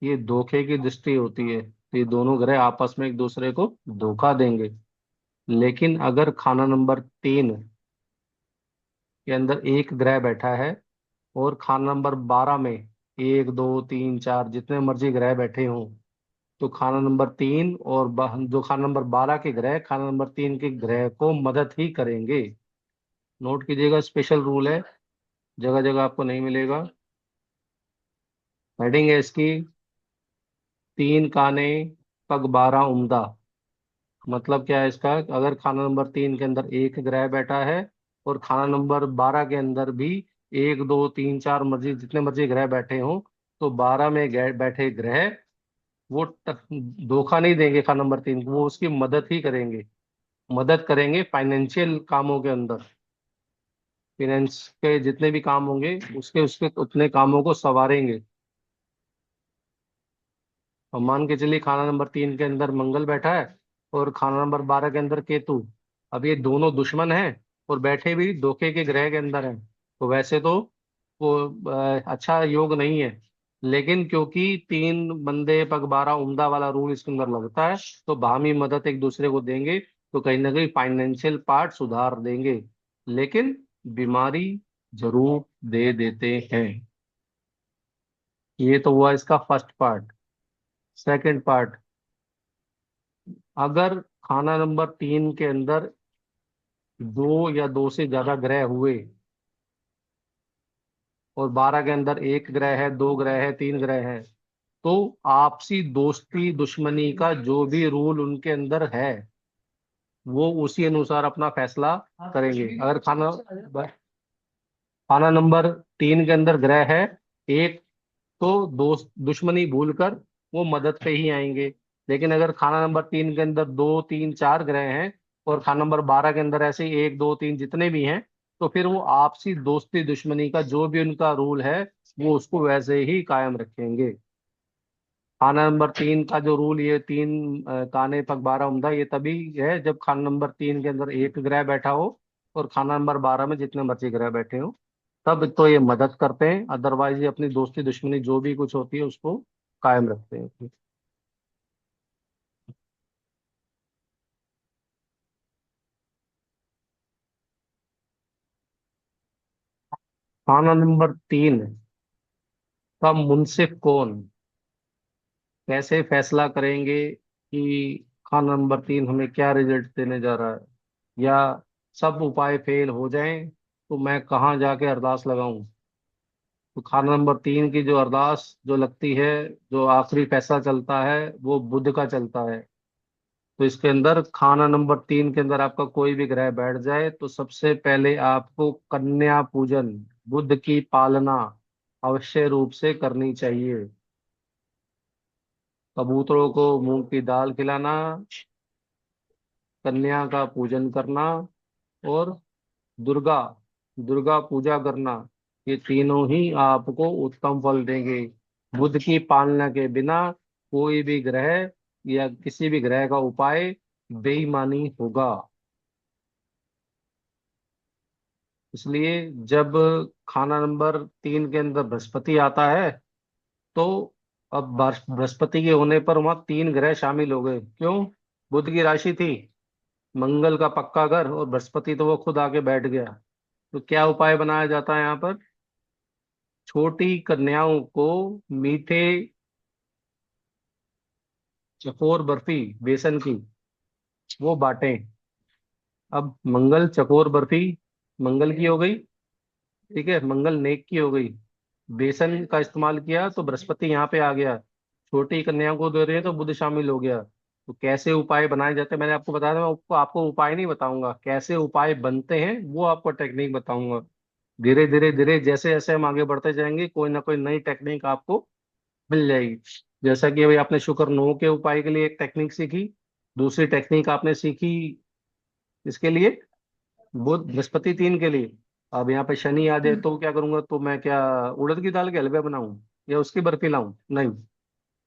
ये धोखे की दृष्टि होती है, तो ये दोनों ग्रह आपस में एक दूसरे को धोखा देंगे। लेकिन अगर खाना नंबर 3 के अंदर एक ग्रह बैठा है, और खाना नंबर 12 में 1 2 3 4 जितने मर्जी ग्रह बैठे हों, तो खाना नंबर 3 और जो खाना नंबर 12 के ग्रह खाना नंबर 3 के ग्रह को मदद ही करेंगे। नोट कीजिएगा, स्पेशल रूल है, जगह जगह आपको नहीं मिलेगा। हेडिंग है इसकी, 3 काने पग 12 उम्दा। मतलब क्या है इसका? अगर खाना नंबर 3 के अंदर एक ग्रह बैठा है, और खाना नंबर 12 के अंदर भी 1 2 3 4 मर्जी जितने मर्जी ग्रह बैठे हों, तो 12 में बैठे ग्रह वो धोखा नहीं देंगे खाना नंबर 3 को, वो उसकी मदद ही करेंगे। मदद करेंगे फाइनेंशियल कामों के अंदर, फाइनेंस के जितने भी काम होंगे उसके उसके उतने कामों को संवारेंगे। और मान के चलिए खाना नंबर 3 के अंदर मंगल बैठा है, और खाना नंबर 12 के अंदर केतु। अब ये दोनों दुश्मन हैं, और बैठे भी धोखे के ग्रह के अंदर हैं। तो वैसे तो वो अच्छा योग नहीं है, लेकिन क्योंकि 3 बंदे पग 12 उम्दा वाला रूल इसके अंदर लगता है, तो बाहमी मदद एक दूसरे को देंगे, तो कहीं ना कहीं फाइनेंशियल पार्ट सुधार देंगे। लेकिन बीमारी जरूर दे देते हैं। ये तो हुआ इसका फर्स्ट पार्ट। सेकंड पार्ट, अगर खाना नंबर 3 के अंदर 2 या 2 से ज्यादा ग्रह हुए, और 12 के अंदर एक ग्रह है, 2 ग्रह है, 3 ग्रह है, तो आपसी दोस्ती दुश्मनी का जो भी रूल उनके अंदर है, वो उसी अनुसार अपना फैसला करेंगे। अगर खाना नंबर 3 के अंदर ग्रह है एक, तो दोस्त दुश्मनी भूलकर वो मदद पे ही आएंगे। लेकिन अगर खाना नंबर 3 के अंदर 2 3 4 ग्रह हैं, और खाना नंबर 12 के अंदर ऐसे ही 1 2 3 जितने भी हैं, तो फिर वो आपसी दोस्ती दुश्मनी का जो भी उनका रूल है वो उसको वैसे ही कायम रखेंगे। खाना नंबर 3 का जो रूल, ये तीन काने पग 12 उम्दा, ये तभी है जब खाना नंबर 3 के अंदर एक ग्रह बैठा हो और खाना नंबर 12 में जितने मर्जी ग्रह बैठे हो, तब तो ये मदद करते हैं। अदरवाइज ये अपनी दोस्ती दुश्मनी जो भी कुछ होती है उसको कायम रखते हैं। खाना नंबर 3 का मुंसिफ कौन, कैसे फैसला करेंगे कि खाना नंबर 3 हमें क्या रिजल्ट देने जा रहा है, या सब उपाय फेल हो जाएं तो मैं कहाँ जाके अरदास लगाऊं। तो खाना नंबर 3 की जो अरदास जो लगती है, जो आखिरी फैसला चलता है वो बुध का चलता है। तो इसके अंदर खाना नंबर 3 के अंदर आपका कोई भी ग्रह बैठ जाए तो सबसे पहले आपको कन्या पूजन, बुध की पालना अवश्य रूप से करनी चाहिए। कबूतरों को मूंग की दाल खिलाना, कन्या का पूजन करना, और दुर्गा दुर्गा पूजा करना, ये तीनों ही आपको उत्तम फल देंगे। बुध की पालना के बिना कोई भी ग्रह या किसी भी ग्रह का उपाय बेईमानी होगा। इसलिए जब खाना नंबर 3 के अंदर बृहस्पति आता है, तो अब बृहस्पति के होने पर वहां 3 ग्रह शामिल हो गए। क्यों? बुध की राशि थी, मंगल का पक्का घर, और बृहस्पति तो वो खुद आके बैठ गया। तो क्या उपाय बनाया जाता है यहाँ पर? छोटी कन्याओं को मीठे चकोर बर्फी बेसन की वो बांटें। अब मंगल चकोर बर्फी मंगल की हो गई, ठीक है, मंगल नेक की हो गई। बेसन का इस्तेमाल किया तो बृहस्पति यहाँ पे आ गया। छोटी कन्याओं को दे रहे हैं तो बुध शामिल हो गया। तो कैसे उपाय बनाए जाते हैं मैंने आपको बताया था, मैं आपको उपाय नहीं बताऊंगा, कैसे उपाय बनते हैं वो आपको टेक्निक बताऊंगा। धीरे धीरे धीरे जैसे जैसे हम आगे बढ़ते जाएंगे कोई ना कोई नई टेक्निक आपको मिल जाएगी। जैसा कि अभी आपने शुक्र 9 के उपाय के लिए एक टेक्निक सीखी, दूसरी टेक्निक आपने सीखी इसके लिए बुध बृहस्पति 3 के लिए। अब यहाँ पे शनि आ जाए तो क्या करूंगा? तो मैं क्या उड़द की दाल के हलवे बनाऊं या उसकी बर्फी लाऊं? नहीं।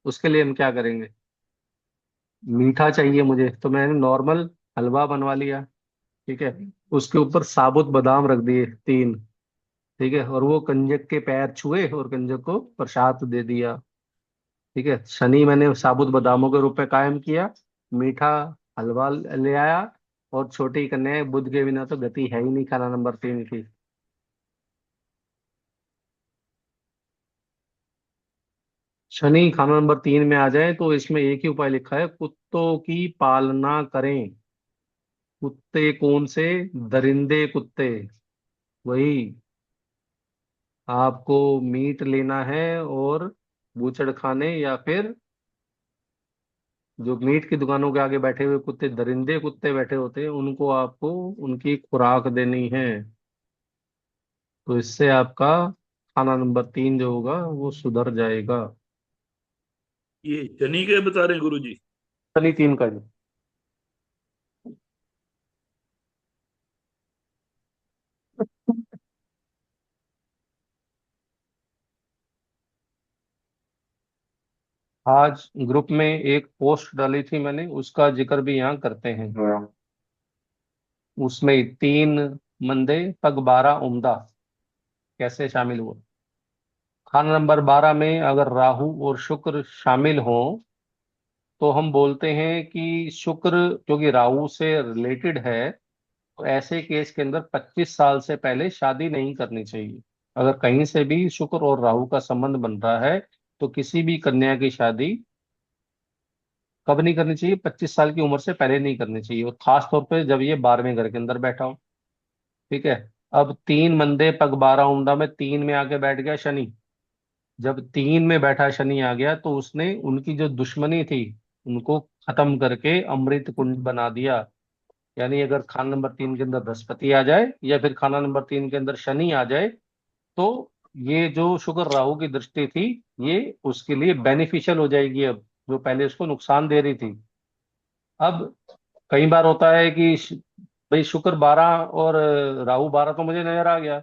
उसके लिए हम क्या करेंगे? मीठा चाहिए मुझे, तो मैंने नॉर्मल हलवा बनवा लिया, ठीक है। उसके ऊपर साबुत बादाम रख दिए 3, ठीक है, और वो कंजक के पैर छुए और कंजक को प्रसाद दे दिया, ठीक है। शनि मैंने साबुत बादामों के रूप में कायम किया, मीठा हलवा ले आया, और छोटी कन्या बुध के बिना तो गति है ही नहीं खाना नंबर 3 की। शनि खाना नंबर 3 में आ जाए तो इसमें एक ही उपाय लिखा है, कुत्तों की पालना करें। कुत्ते कौन से? दरिंदे कुत्ते। वही आपको मीट लेना है, और बूचड़ खाने या फिर जो मीट की दुकानों के आगे बैठे हुए कुत्ते, दरिंदे कुत्ते बैठे होते हैं, उनको आपको उनकी खुराक देनी है। तो इससे आपका खाना नंबर 3 जो होगा वो सुधर जाएगा। ये शनि के बता रहे हैं गुरु जी? शनि 3 का जी। आज ग्रुप में एक पोस्ट डाली थी मैंने, उसका जिक्र भी यहाँ करते हैं। उसमें 3 मंदे पग 12 उम्दा कैसे शामिल हुआ। खाना नंबर 12 में अगर राहु और शुक्र शामिल हों तो हम बोलते हैं कि शुक्र, क्योंकि राहु से रिलेटेड है, तो ऐसे केस के अंदर 25 साल से पहले शादी नहीं करनी चाहिए। अगर कहीं से भी शुक्र और राहु का संबंध बन रहा है तो किसी भी कन्या की शादी कब नहीं करनी चाहिए? 25 साल की उम्र से पहले नहीं करनी चाहिए, और खास तौर पे जब ये 12वें घर के अंदर बैठा हो, ठीक है। अब 3 मंदे पग 12 उम्दा में 3 में आके बैठ गया शनि। जब 3 में बैठा शनि आ गया तो उसने उनकी जो दुश्मनी थी उनको खत्म करके अमृत कुंड बना दिया। यानी अगर खाना नंबर 3 के अंदर बृहस्पति आ जाए या फिर खाना नंबर 3 के अंदर शनि आ जाए, तो ये जो शुक्र राहु की दृष्टि थी ये उसके लिए बेनिफिशियल हो जाएगी। अब जो पहले उसको नुकसान दे रही थी, अब कई बार होता है कि भाई शुक्र 12 और राहु 12 तो मुझे नजर आ गया,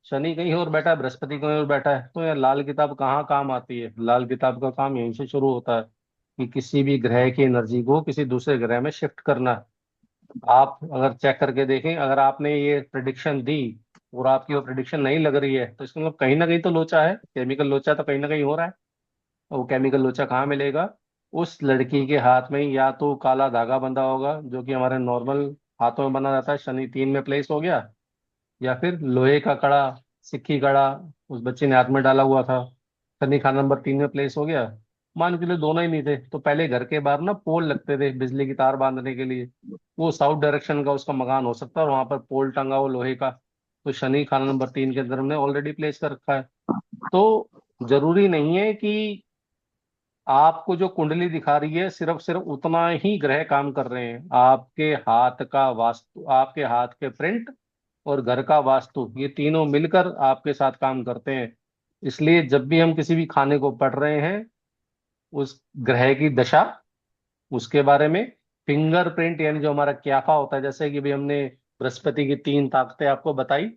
शनि कहीं और बैठा है, बृहस्पति कहीं और बैठा है, तो यार लाल किताब कहाँ काम आती है? लाल किताब का काम यहीं से शुरू होता है कि किसी भी ग्रह की एनर्जी को किसी दूसरे ग्रह में शिफ्ट करना है। आप अगर चेक करके देखें, अगर आपने ये प्रिडिक्शन दी और आपकी वो प्रिडिक्शन नहीं लग रही है, तो इसका मतलब कहीं ना कहीं तो लोचा है, केमिकल लोचा तो कहीं ना कहीं हो रहा है। और वो केमिकल लोचा कहाँ मिलेगा? उस लड़की के हाथ में या तो काला धागा बंधा होगा, जो कि हमारे नॉर्मल हाथों में बना रहता है, शनि 3 में प्लेस हो गया, या फिर लोहे का कड़ा, सिक्की कड़ा उस बच्चे ने हाथ में डाला हुआ था, शनि खाना नंबर 3 में प्लेस हो गया। मान के लिए दोनों ही नहीं थे, तो पहले घर के बाहर ना पोल लगते थे बिजली की तार बांधने के लिए, वो साउथ डायरेक्शन का उसका मकान हो सकता है और वहां पर पोल टंगा हो लोहे का, तो शनि खाना नंबर 3 के अंदर हमने ऑलरेडी प्लेस कर रखा है। तो जरूरी नहीं है कि आपको जो कुंडली दिखा रही है सिर्फ सिर्फ उतना ही ग्रह काम कर रहे हैं। आपके हाथ का वास्तु, आपके हाथ के प्रिंट और घर का वास्तु, ये तीनों मिलकर आपके साथ काम करते हैं। इसलिए जब भी हम किसी भी खाने को पढ़ रहे हैं, उस ग्रह की दशा, उसके बारे में, फिंगरप्रिंट यानी जो हमारा क्याफा होता है, जैसे कि भी हमने बृहस्पति की 3 ताकतें आपको बताई,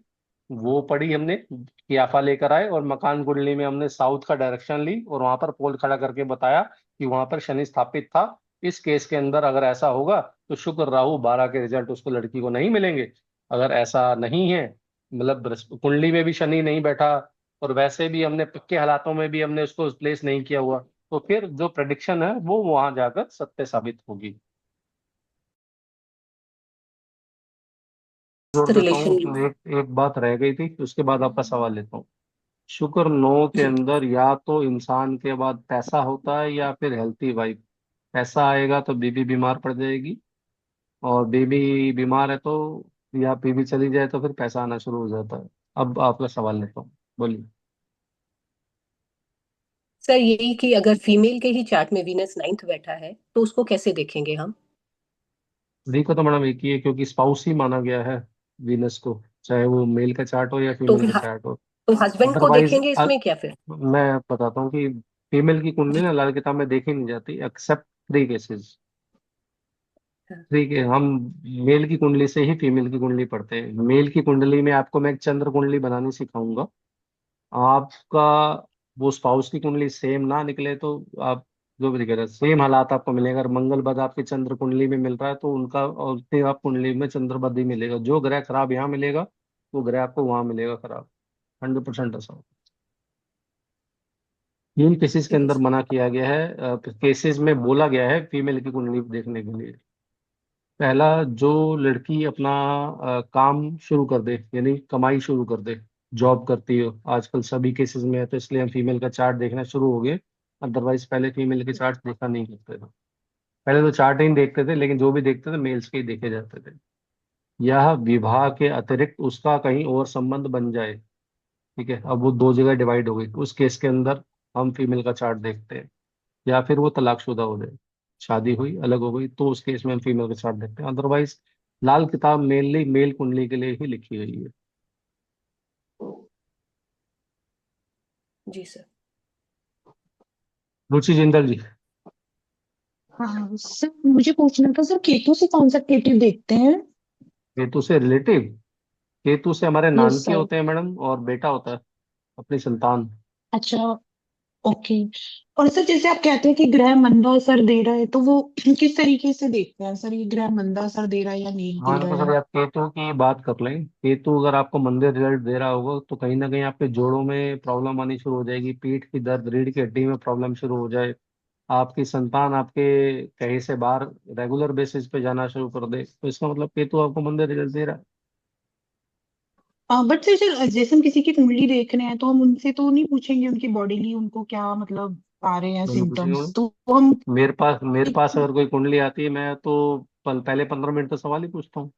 वो पढ़ी हमने, क्याफा लेकर आए और मकान कुंडली में हमने साउथ का डायरेक्शन ली और वहां पर पोल खड़ा करके बताया कि वहां पर शनि स्थापित था। इस केस के अंदर अगर ऐसा होगा तो शुक्र राहु 12 के रिजल्ट उसको लड़की को नहीं मिलेंगे। अगर ऐसा नहीं है, मतलब कुंडली में भी शनि नहीं बैठा और वैसे भी हमने पक्के हालातों में भी हमने उसको प्लेस नहीं किया हुआ, तो फिर जो प्रेडिक्शन है वो वहां जाकर सत्य साबित होगी। जोड़ देता हूँ, रिलेशन। एक एक बात रह गई थी, उसके बाद आपका सवाल लेता हूँ। शुक्र 9 के जी। अंदर या तो इंसान के बाद पैसा होता है या फिर हेल्थी वाइफ। पैसा आएगा तो बीबी बीमार पड़ जाएगी, और बीबी बीमार है तो, या बीबी चली जाए तो फिर पैसा आना शुरू हो जाता है। अब आपका सवाल लेता हूँ, बोलिए। सर यही कि अगर फीमेल के ही चार्ट में वीनस नाइन्थ बैठा है तो उसको कैसे देखेंगे हम? स्त्री को तो मैडम एक ही है, क्योंकि स्पाउस ही माना गया है वीनस को, चाहे वो मेल का चार्ट हो या तो फीमेल फिर का चार्ट हो। तो हस्बैंड को अदरवाइज देखेंगे इसमें क्या फिर? मैं बताता हूँ कि फीमेल की कुंडली ना लाल किताब में देखी नहीं जाती, एक्सेप्ट 3 केसेस। हाँ। ठीक है, हम मेल की कुंडली से ही फीमेल की कुंडली पढ़ते हैं। मेल की कुंडली में आपको मैं एक चंद्र कुंडली बनानी सिखाऊंगा। आपका वो स्पाउस की कुंडली सेम ना निकले तो आप जो भी दिख रहा है सेम हालात आपको मिलेगा। अगर मंगल बद आपकी चंद्र कुंडली में मिल रहा है तो उनका और फिर आप कुंडली में चंद्र बद ही मिलेगा। जो ग्रह खराब यहाँ मिलेगा वो ग्रह आपको वहां मिलेगा खराब। 100% ऐसा होगा। 3 केसेस के ठीक है अंदर सर। मना किया गया है, केसेस में बोला गया है फीमेल की कुंडली देखने के लिए। पहला, जो लड़की अपना काम शुरू कर दे, यानी कमाई शुरू कर दे, जॉब करती हो, आजकल सभी केसेस में है तो इसलिए हम फीमेल का चार्ट देखना शुरू हो गए। अदरवाइज पहले फीमेल के चार्ट देखा नहीं करते थे। पहले तो चार्ट ही नहीं देखते थे, लेकिन जो भी देखते थे मेल्स के ही देखे जाते थे। यह विवाह के अतिरिक्त उसका कहीं और संबंध बन जाए, ठीक है, अब वो 2 जगह डिवाइड हो गई, उस केस के अंदर हम फीमेल का चार्ट देखते हैं। या फिर वो तलाकशुदा हो जाए, शादी हुई अलग हो गई, तो उस केस में हम फीमेल के साथ देखते हैं। अदरवाइज लाल किताब मेनली मेल कुंडली के लिए ही लिखी गई है। जी सर। रुचि जिंदल जी। हाँ सर, मुझे पूछना था सर, केतु से कौन सा केतु देखते हैं? केतु से रिलेटिव? केतु से हमारे यस नानके सर। होते हैं मैडम, और बेटा होता है, अपनी संतान। अच्छा, ओके। और सर जैसे आप कहते हैं कि ग्रह मंदा असर दे रहा है, तो वो किस तरीके से देखते हैं सर, ये ग्रह मंदा असर दे रहा है या नहीं दे मान रहा को है? सर आप केतु की बात कर लें, केतु अगर आपको मंदे रिजल्ट दे रहा होगा तो कहीं ना कहीं आपके जोड़ों में प्रॉब्लम आनी शुरू हो जाएगी, पीठ की दर्द, रीढ़ की हड्डी में प्रॉब्लम शुरू हो जाए, आपकी संतान आपके कहीं से बाहर रेगुलर बेसिस पे जाना शुरू कर दे, तो इसका मतलब केतु आपको मंदे रिजल्ट दे रहा है। बट सर जैसे हम किसी की कुंडली देख रहे हैं तो हम उनसे तो नहीं पूछेंगे उनकी बॉडीली उनको क्या मतलब आ रहे हैं दोनों पूछेंगे सिम्टम्स, मैडम। तो हम मेरे पास अगर कोई कुंडली आती है, मैं तो पहले 15 मिनट तो सवाल ही पूछता हूँ,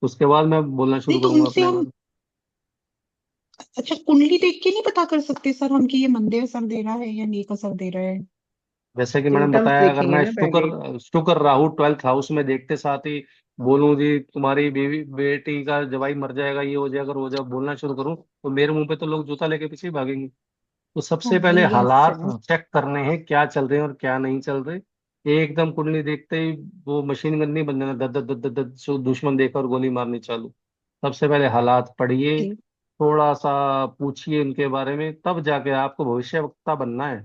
उसके बाद मैं बोलना शुरू नहीं तो करूंगा उनसे अपने हम, बारे अच्छा कुंडली देख के नहीं पता कर सकते सर हम कि ये मंदे असर दे रहा है या नेक असर दे रहा है? में। जैसे कि मैंने सिम्टम्स बताया, अगर देखेंगे मैं ना पहले। शुक्र शुक्र राहु 12th हाउस में देखते साथ ही बोलूं जी तुम्हारी बीवी बेटी का जवाई मर जाएगा, ये हो जाएगा, वो हो जाएगा, बोलना शुरू करूं, तो मेरे मुंह पे तो लोग जूता लेके पीछे ही भागेंगे। तो हाँ सबसे पहले यस हालात सर। चेक करने हैं क्या चल रहे हैं और क्या नहीं चल रहे। एकदम कुंडली देखते ही वो मशीन गन नहीं बन जाना, दद दद दद दद दद, दुश्मन देखकर गोली मारनी चालू। सबसे पहले हालात पढ़िए, जी थोड़ा सा पूछिए उनके बारे में, तब जाके आपको भविष्यवक्ता बनना है।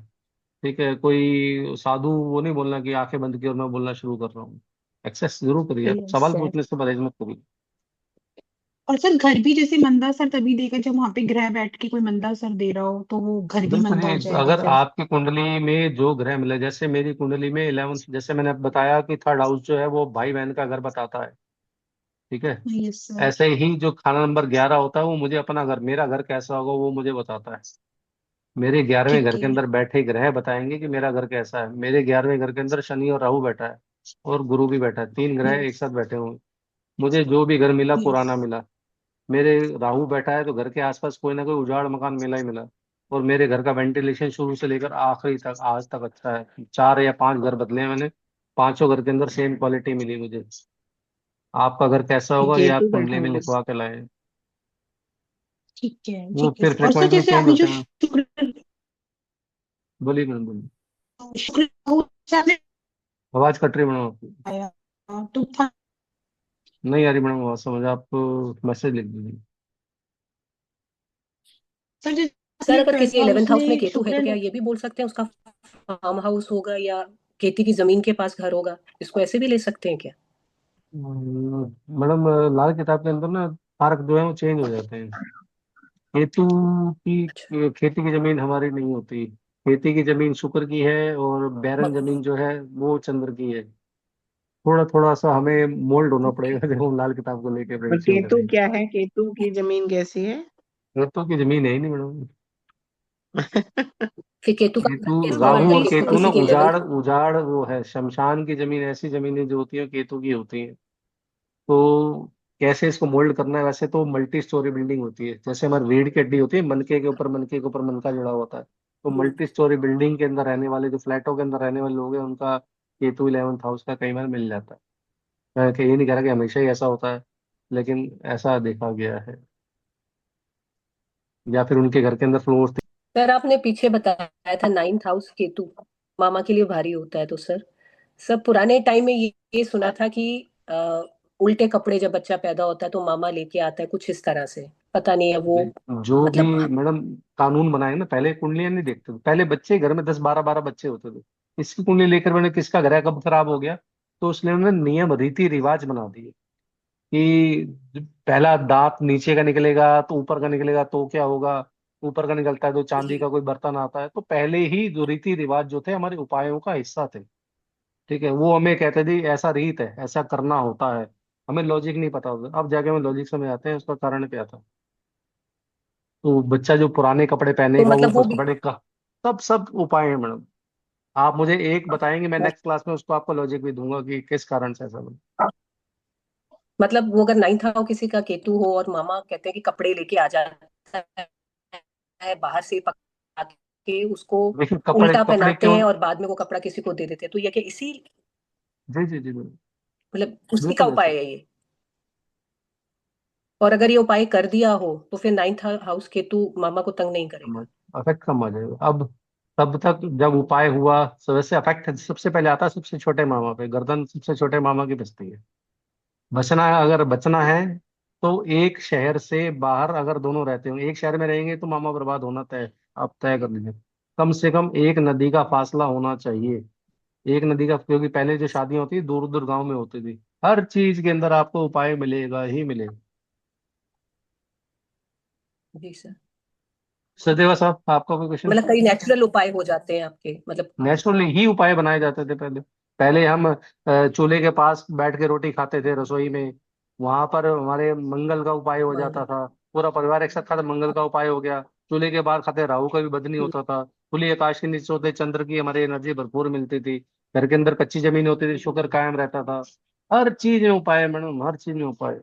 ठीक है, कोई साधु वो नहीं बोलना कि आंखें बंद की और मैं बोलना शुरू कर रहा हूँ। एक्सेस जरूर करिए, आप यस सवाल सर। पूछने से परहेज मत करिए। और सर घर भी जैसे मंदा असर तभी देगा जब वहां पे ग्रह बैठ के कोई मंदा असर दे रहा हो, तो वो घर भी बिल्कुल, मंदा ये हो जाएगा अगर फिर। आपकी कुंडली में जो ग्रह मिले, जैसे मेरी कुंडली में 11th, जैसे मैंने बताया कि थर्ड हाउस जो है वो भाई बहन का घर बताता है। ठीक है, यस सर। ऐसे ही जो खाना नंबर 11 होता है वो मुझे अपना घर, मेरा घर कैसा होगा वो मुझे बताता है। मेरे 11वें ठीक घर के है। अंदर बैठे ग्रह बताएंगे कि मेरा घर कैसा है। मेरे 11वें घर के अंदर शनि और राहु बैठा है, और गुरु भी बैठा है, तीन ग्रह एक यस। साथ बैठे हुए हैं। मुझे जो भी घर मिला यस। पुराना मिला। मेरे राहु बैठा है तो घर के आसपास कोई ना कोई उजाड़ मकान मिला ही मिला। और मेरे घर का वेंटिलेशन शुरू से लेकर आखिरी तक आज तक अच्छा है। 4 या 5 घर बदले हैं मैंने, पांचों घर के अंदर सेम क्वालिटी मिली मुझे। आपका घर कैसा होगा ये आप केतु कुंडली बैठा में हुआ है। लिखवा के लाए। ठीक है वो ठीक है फिर सर। और सर फ्रिक्वेंसी जैसे चेंज आपने होते जो हैं। शुक्र बोलिए मैडम, बोलिए। शुक्र राहु से आपने आवाज कट रही है मैडम आपकी। आया, तो था। नहीं आ रही मैडम आवाज, समझ आप मैसेज लिख दीजिए। सर जैसे सर आपने अगर किसी 12th हाउस 11th हाउस में में केतु है शुक्र तो क्या ये भी बोल सकते हैं उसका फार्म हाउस होगा या खेती की जमीन के पास घर होगा, इसको ऐसे भी ले सकते हैं क्या? मैडम लाल किताब के अंदर ना तारक जो है वो चेंज हो जाते हैं। केतु की अच्छा। खेती की जमीन हमारी नहीं होती। खेती की जमीन शुक्र की है, और बैरन जमीन जो है वो चंद्र की है। थोड़ा थोड़ा सा हमें मोल्ड होना ओके। पड़ेगा जब हम लाल किताब को लेके और प्रेडिक्शन केतु करेंगे। क्या है, केतु की जमीन कैसी है? केतु की जमीन है ही नहीं मैडम। फिर केतु का केतु, मतलब कैसे राहु पता और केतु केतु ना किसी के उजाड़ 11th? उजाड़ वो है, शमशान की जमीन, ऐसी जमीनें जो होती हैं केतु की होती हैं। तो कैसे इसको मोल्ड करना है, वैसे तो मल्टी स्टोरी बिल्डिंग होती है, जैसे हमारी रीढ़ की हड्डी होती है, मनके के ऊपर मनके के ऊपर मनका जुड़ा होता है। तो मल्टी स्टोरी बिल्डिंग के अंदर रहने वाले, जो फ्लैटों के अंदर रहने वाले लोग हैं, उनका केतु 11th हाउस का कई बार मिल जाता है। मैं ये नहीं कह रहा कि हमेशा ही ऐसा होता है, लेकिन ऐसा देखा गया है। या फिर उनके घर के अंदर फ्लोर। सर आपने पीछे बताया था 9th हाउस केतु मामा के लिए भारी होता है, तो सर सब पुराने टाइम में ये सुना था कि उल्टे कपड़े जब बच्चा पैदा होता है तो मामा लेके आता है, कुछ इस तरह से। पता नहीं है वो जो भी मतलब। मैडम कानून बनाए ना, पहले कुंडलियां नहीं देखते थे, पहले बच्चे घर में 10 12 12 बच्चे होते थे। इसकी कुंडली लेकर मैंने किसका घर है कब खराब हो गया, तो उसने उन्होंने नियम रीति रिवाज बना दिए कि पहला दांत नीचे का निकलेगा तो ऊपर का निकलेगा तो क्या होगा। ऊपर का निकलता है तो चांदी का कोई बर्तन आता है। तो पहले ही जो रीति रिवाज जो थे हमारे उपायों का हिस्सा थे। ठीक है, वो हमें कहते थे ऐसा रीत है, ऐसा करना होता है। हमें लॉजिक नहीं पता होता, अब जाके हमें लॉजिक समझ आते हैं उसका कारण क्या था। तो बच्चा जो पुराने कपड़े तो पहनेगा वो मतलब वो भी कपड़े का, सब सब उपाय है मैडम। आप मुझे एक बताएंगे, मैं नेक्स्ट क्लास में उसको आपको लॉजिक भी दूंगा कि किस कारण से ऐसा बना। मतलब वो अगर 9th हाउस किसी का केतु हो और मामा कहते हैं कि कपड़े लेके आ जाता है बाहर से पका के उसको लेकिन कपड़े उल्टा कपड़े पहनाते क्यों। हैं और बाद में वो कपड़ा किसी को दे देते हैं, तो ये क्या इसी जी जी जी बिल्कुल। मतलब उसी का बिल्कुल ऐसा। उपाय है ये? और अगर ये उपाय कर दिया हो तो फिर 9th हाउस केतु मामा को तंग नहीं करेगा? अफेक्ट कम आ जाएगा अब। तब तक जब उपाय हुआ, तो वैसे अफेक्ट सबसे पहले आता है सबसे छोटे मामा पे, गर्दन सबसे छोटे मामा की बचती है। बचना है, अगर बचना है तो एक शहर से बाहर अगर दोनों रहते हो, एक शहर में रहेंगे तो मामा बर्बाद होना तय। आप तय कर लीजिए। कम से कम एक नदी का फासला होना चाहिए। एक नदी का, क्योंकि पहले जो शादियां होती थी दूर दूर गांव में होती थी। हर चीज के अंदर आपको उपाय मिलेगा ही मिलेगा। जी सर। सदेवा साहब, आपका कोई क्वेश्चन। मतलब कई नेचुरल उपाय हो जाते हैं आपके मतलब। नेचुरली ही उपाय बनाए जाते थे पहले। पहले हम चूल्हे के पास बैठ के रोटी खाते थे रसोई में। वहां पर हमारे मंगल का उपाय हो जाता मंगल। था। पूरा परिवार एक साथ खाता, मंगल का उपाय हो गया। चूल्हे के बाहर खाते, राहु का भी बध नहीं होता था। खुली आकाश के नीचे होते, चंद्र की हमारी एनर्जी भरपूर मिलती थी। घर के अंदर कच्ची जमीन होती थी, शुक्र कायम रहता था। हर चीज में उपाय है मैडम, हर चीज में उपाय है।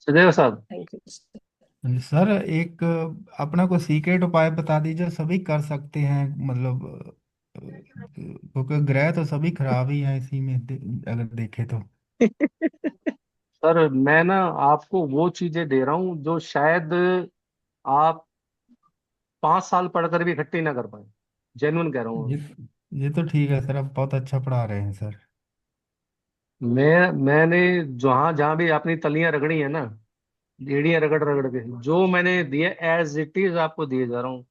सदैव साहब। Thank you. सर एक अपना को सीक्रेट उपाय बता दीजिए, सभी कर सकते हैं मतलब क्योंकि ग्रह तो सभी खराब ही हैं इसी में अगर देखे तो। सर मैं ना आपको वो चीजें दे रहा हूँ जो शायद आप 5 साल पढ़कर भी इकट्ठी ना कर पाए। जेन्युइन कह रहा हूँ। ये ये तो ठीक है सर, आप बहुत अच्छा पढ़ा रहे हैं सर। मैंने जहां जहां भी अपनी तलियां रगड़ी है ना, एड़ियां रगड़ रगड़ के जो मैंने दिए एज इट इज आपको दिए जा रहा हूँ।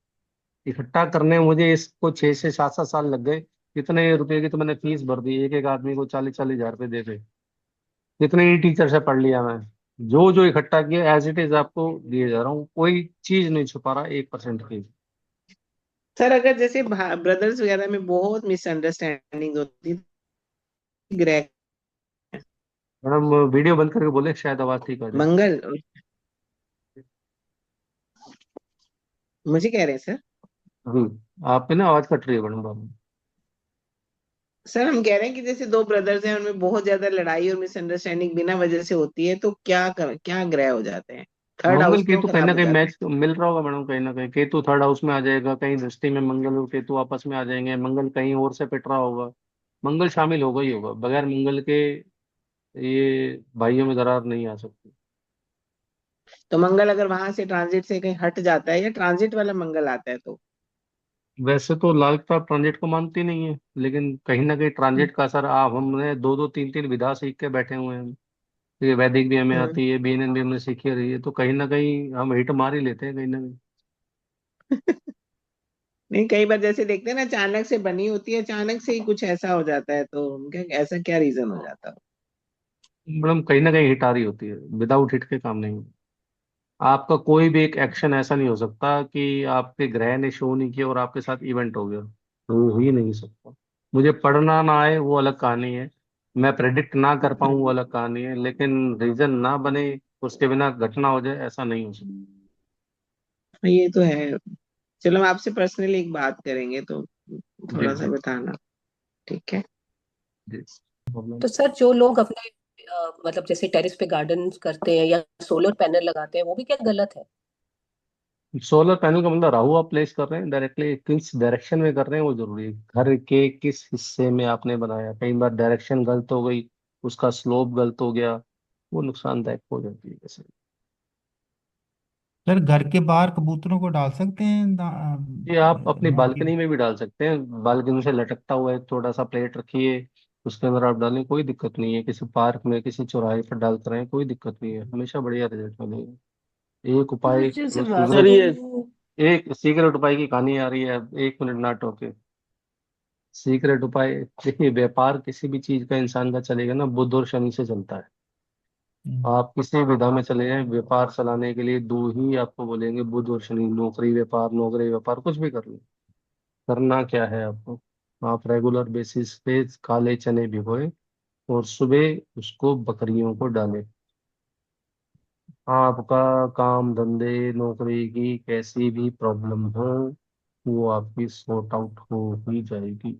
इकट्ठा करने में मुझे इसको 6 से 7 7 साल लग गए। कितने रुपए की तो मैंने फीस भर दी, एक एक आदमी को 40 40 हजार रुपए दे के। कितने ही टीचर से पढ़ लिया मैं। जो जो इकट्ठा किया एज इट इज आपको दिए जा रहा हूँ, कोई चीज नहीं छुपा रहा 1% की। सर अगर जैसे ब्रदर्स वगैरह में बहुत मिसअंडरस्टैंडिंग होती है, ग्रह मैडम वीडियो बंद करके बोले, शायद आवाज ठीक आ जाए। मंगल, मुझे कह रहे हैं सर। आप पे ना आवाज कट रही है मैडम बाबू। सर हम कह रहे हैं कि जैसे दो ब्रदर्स हैं, उनमें बहुत ज्यादा लड़ाई और मिसअंडरस्टैंडिंग बिना वजह से होती है, तो क्या ग्रह हो जाते हैं, थर्ड मंगल हाउस क्यों केतु कहीं खराब ना हो कहीं जाता है? मैच मिल रहा होगा मैडम, कहीं ना कहीं केतु थर्ड हाउस में आ जाएगा, कहीं दृष्टि में मंगल और केतु आपस में आ जाएंगे, मंगल कहीं और से पिट रहा होगा। मंगल शामिल होगा ही होगा, बगैर मंगल के ये भाइयों में दरार नहीं आ सकती। तो मंगल अगर वहां से ट्रांजिट से कहीं हट जाता है, या ट्रांजिट वाला मंगल आता है तो? वैसे तो लाल किताब ट्रांजिट को मानती नहीं है, लेकिन कहीं ना कहीं ट्रांजिट का असर आप हमने दो दो तीन तीन विधा सीख के बैठे हुए हैं। ये वैदिक भी हमें हम्म। आती है, बीएनएन भी हमने सीखी रही है, तो कहीं ना कहीं हम हिट मार ही लेते हैं कहीं ना कहीं। नहीं, कई बार जैसे देखते हैं ना, अचानक से बनी होती है, अचानक से ही कुछ ऐसा हो जाता है, तो क्या ऐसा क्या रीजन हो जाता है? मैडम कहीं ना कहीं हिट आ रही होती है, विदाउट हिट के काम नहीं। आपका कोई भी एक एक्शन ऐसा नहीं हो सकता कि आपके ग्रह ने शो नहीं किया और आपके साथ इवेंट हो गया, हो ही नहीं सकता। मुझे पढ़ना ना आए वो अलग कहानी है, मैं प्रेडिक्ट ना कर पाऊँ वो अलग कहानी है, लेकिन रीजन ना बने उसके बिना घटना हो जाए ऐसा नहीं हो सकता। ये तो है। चलो हम आपसे पर्सनली एक बात करेंगे, तो जी थोड़ा सा जी बताना, ठीक है? जी। प्रॉब्लम। तो सर जो लोग अपने मतलब जैसे टेरेस पे गार्डन करते हैं या सोलर पैनल लगाते हैं, वो भी क्या गलत है? सोलर पैनल का मतलब राहु आप प्लेस कर रहे हैं डायरेक्टली, किस डायरेक्शन में कर रहे हैं वो जरूरी है। घर के किस हिस्से में आपने बनाया, कई बार डायरेक्शन गलत हो गई, उसका स्लोप गलत हो गया, वो नुकसानदायक हो जाती है जैसे। सर घर के बाहर कबूतरों को डाल सकते हैं ये आप अपनी माटी? बालकनी में भी डाल सकते हैं, बालकनी से लटकता हुआ एक छोटा सा प्लेट रखिए, उसके अंदर आप डालें, कोई दिक्कत नहीं है। किसी पार्क में किसी चौराहे पर डालते रहें, कोई दिक्कत नहीं है, हमेशा बढ़िया रिजल्ट मिलेगा। एक उपाय जैसे मैं सर सीक्रेट, ये एक सीक्रेट उपाय की कहानी आ रही है, 1 मिनट ना टोके। सीक्रेट उपाय देखिए, व्यापार किसी भी चीज का इंसान का चलेगा ना, बुध और शनि से चलता है। हम्म। आप किसी विधा में चले जाएं, व्यापार चलाने के लिए दो ही आपको बोलेंगे, बुध और शनि। नौकरी व्यापार कुछ भी कर लो, करना क्या है आपको, आप रेगुलर बेसिस पे काले चने भिगोए और सुबह उसको बकरियों को डालें। आपका काम धंधे नौकरी की कैसी भी प्रॉब्लम हो, वो आपकी सॉर्ट आउट हो ही जाएगी।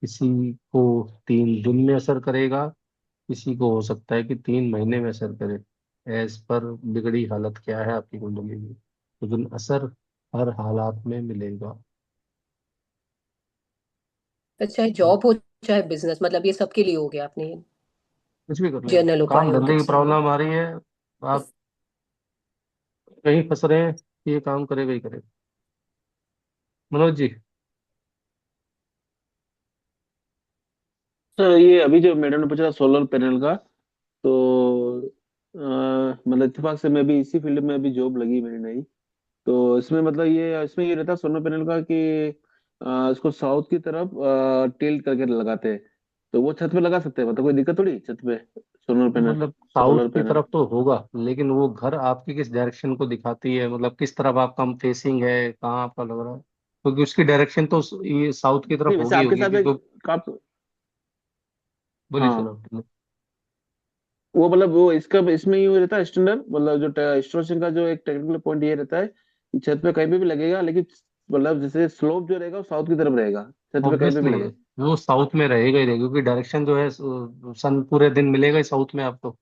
किसी को 3 दिन में असर करेगा, किसी को हो सकता है कि 3 महीने में असर करे, एज पर बिगड़ी हालत क्या है आपकी कुंडली में, लेकिन असर हर हालात में मिलेगा। तो चाहे जॉब हो चाहे बिजनेस, मतलब ये सबके लिए हो गया, आपने कुछ भी कर लें आप, जनरल काम उपायों धंधे के की साथ। प्रॉब्लम आ रही है, आप कहीं फंस रहे हैं, ये काम करेगा ही करेगा। मनोज जी। सर ये अभी जो मैडम ने पूछा सोलर पैनल का, तो मतलब इत्तेफाक से मैं भी इसी फील्ड में अभी जॉब लगी मेरी नई। तो इसमें मतलब ये इसमें ये रहता है सोलर पैनल का कि इसको साउथ की तरफ टिल्ट करके लगाते हैं। तो वो छत पे लगा सकते हैं, मतलब कोई दिक्कत थोड़ी छत पे सोलर पैनल। मतलब साउथ सोलर की पैनल तरफ तो होगा, लेकिन वो घर आपकी किस डायरेक्शन को दिखाती है, मतलब किस तरफ आपका फेसिंग है, कहाँ आपका लग रहा है, क्योंकि उसकी डायरेक्शन तो ये साउथ की तरफ नहीं, वैसे होगी आपके होगी साथ एक क्योंकि। आप, बोलिए सर हाँ, आप। वो मतलब वो इसका इसमें ये रहता है स्टैंडर्ड, मतलब जो इंस्टॉलेशन का जो एक टेक्निकल पॉइंट ये रहता है कि छत पे कहीं पे भी लगेगा, लेकिन मतलब जैसे स्लोप जो रहेगा वो साउथ की तरफ रहेगा, छत पे कहीं पे भी ऑब्वियसली लगे। वो साउथ में रहेगा ही रहेगा, क्योंकि डायरेक्शन जो है सन पूरे दिन मिलेगा ही साउथ में आपको।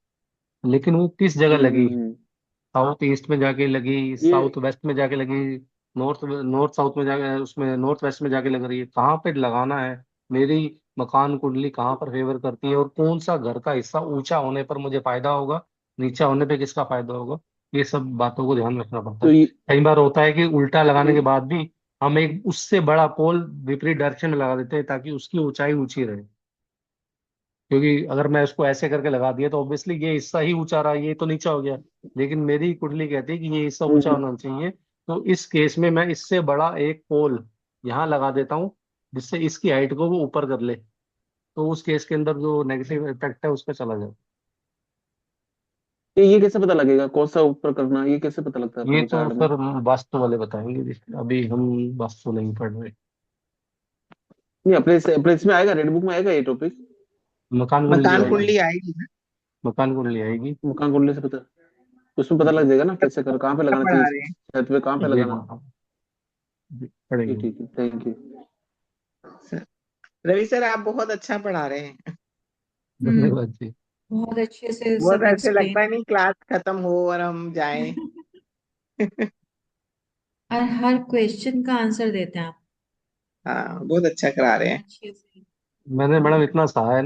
लेकिन वो किस जगह लगी, हम्म। साउथ ईस्ट में जाके लगी, ये साउथ वेस्ट में जाके लगी, नॉर्थ नॉर्थ साउथ में जाके, उसमें नॉर्थ वेस्ट में जाके लग रही है, कहाँ पे लगाना है, मेरी मकान कुंडली कहाँ पर फेवर करती है, और कौन सा घर का हिस्सा ऊंचा होने पर मुझे फायदा होगा, नीचा होने पे किसका फायदा होगा, ये सब बातों को ध्यान रखना पड़ता तो है। कई बार होता है कि उल्टा लगाने ये के बाद भी हम एक उससे बड़ा पोल विपरीत डायरेक्शन में लगा देते हैं ताकि उसकी ऊंचाई ऊंची रहे। क्योंकि अगर मैं उसको ऐसे करके लगा दिया तो ऑब्वियसली ये हिस्सा ही ऊंचा रहा, ये तो नीचा हो गया। लेकिन मेरी कुंडली कहती है कि ये हिस्सा ऊंचा हम्म। होना चाहिए। तो इस केस में मैं इससे बड़ा एक पोल यहाँ लगा देता हूँ, जिससे इसकी हाइट को वो ऊपर कर ले। तो उस केस के अंदर जो नेगेटिव इफेक्ट है उस पर चला जाए। ये कैसे पता लगेगा कौन सा ऊपर करना है? ये कैसे पता लगता है अपन ये को तो चार्ट में? सर वास्तु वाले बताएंगे जी। अभी हम वास्तु नहीं पढ़ रहे। नहीं, अपने इसमें आएगा, रेड बुक में आएगा ये टॉपिक? मकान कुंडली मकान आएगी। कुंडली आएगी ना? मकान कुंडली आएगी। मकान कुंडली से पता, उसमें पता लग जाएगा ना सब कैसे कर, कहाँ पे सब लगाना चाहिए, पढ़ा रहे हैं। छत पे कहाँ पे ये लगाना? जी पढ़ेंगे। ठीक है, thank you. Sir, Ravi sir आप बहुत अच्छा पढ़ा रहे हैं। हम्म धन्यवाद जी। बहुत अच्छे से बहुत सब ऐसे लगता एक्सप्लेन। है नहीं क्लास खत्म हो और हम जाएं। और हर क्वेश्चन का आंसर देते हैं आप हाँ बहुत अच्छा करा रहे हैं। अच्छे से। मैंने मैडम इतना सहा है ना।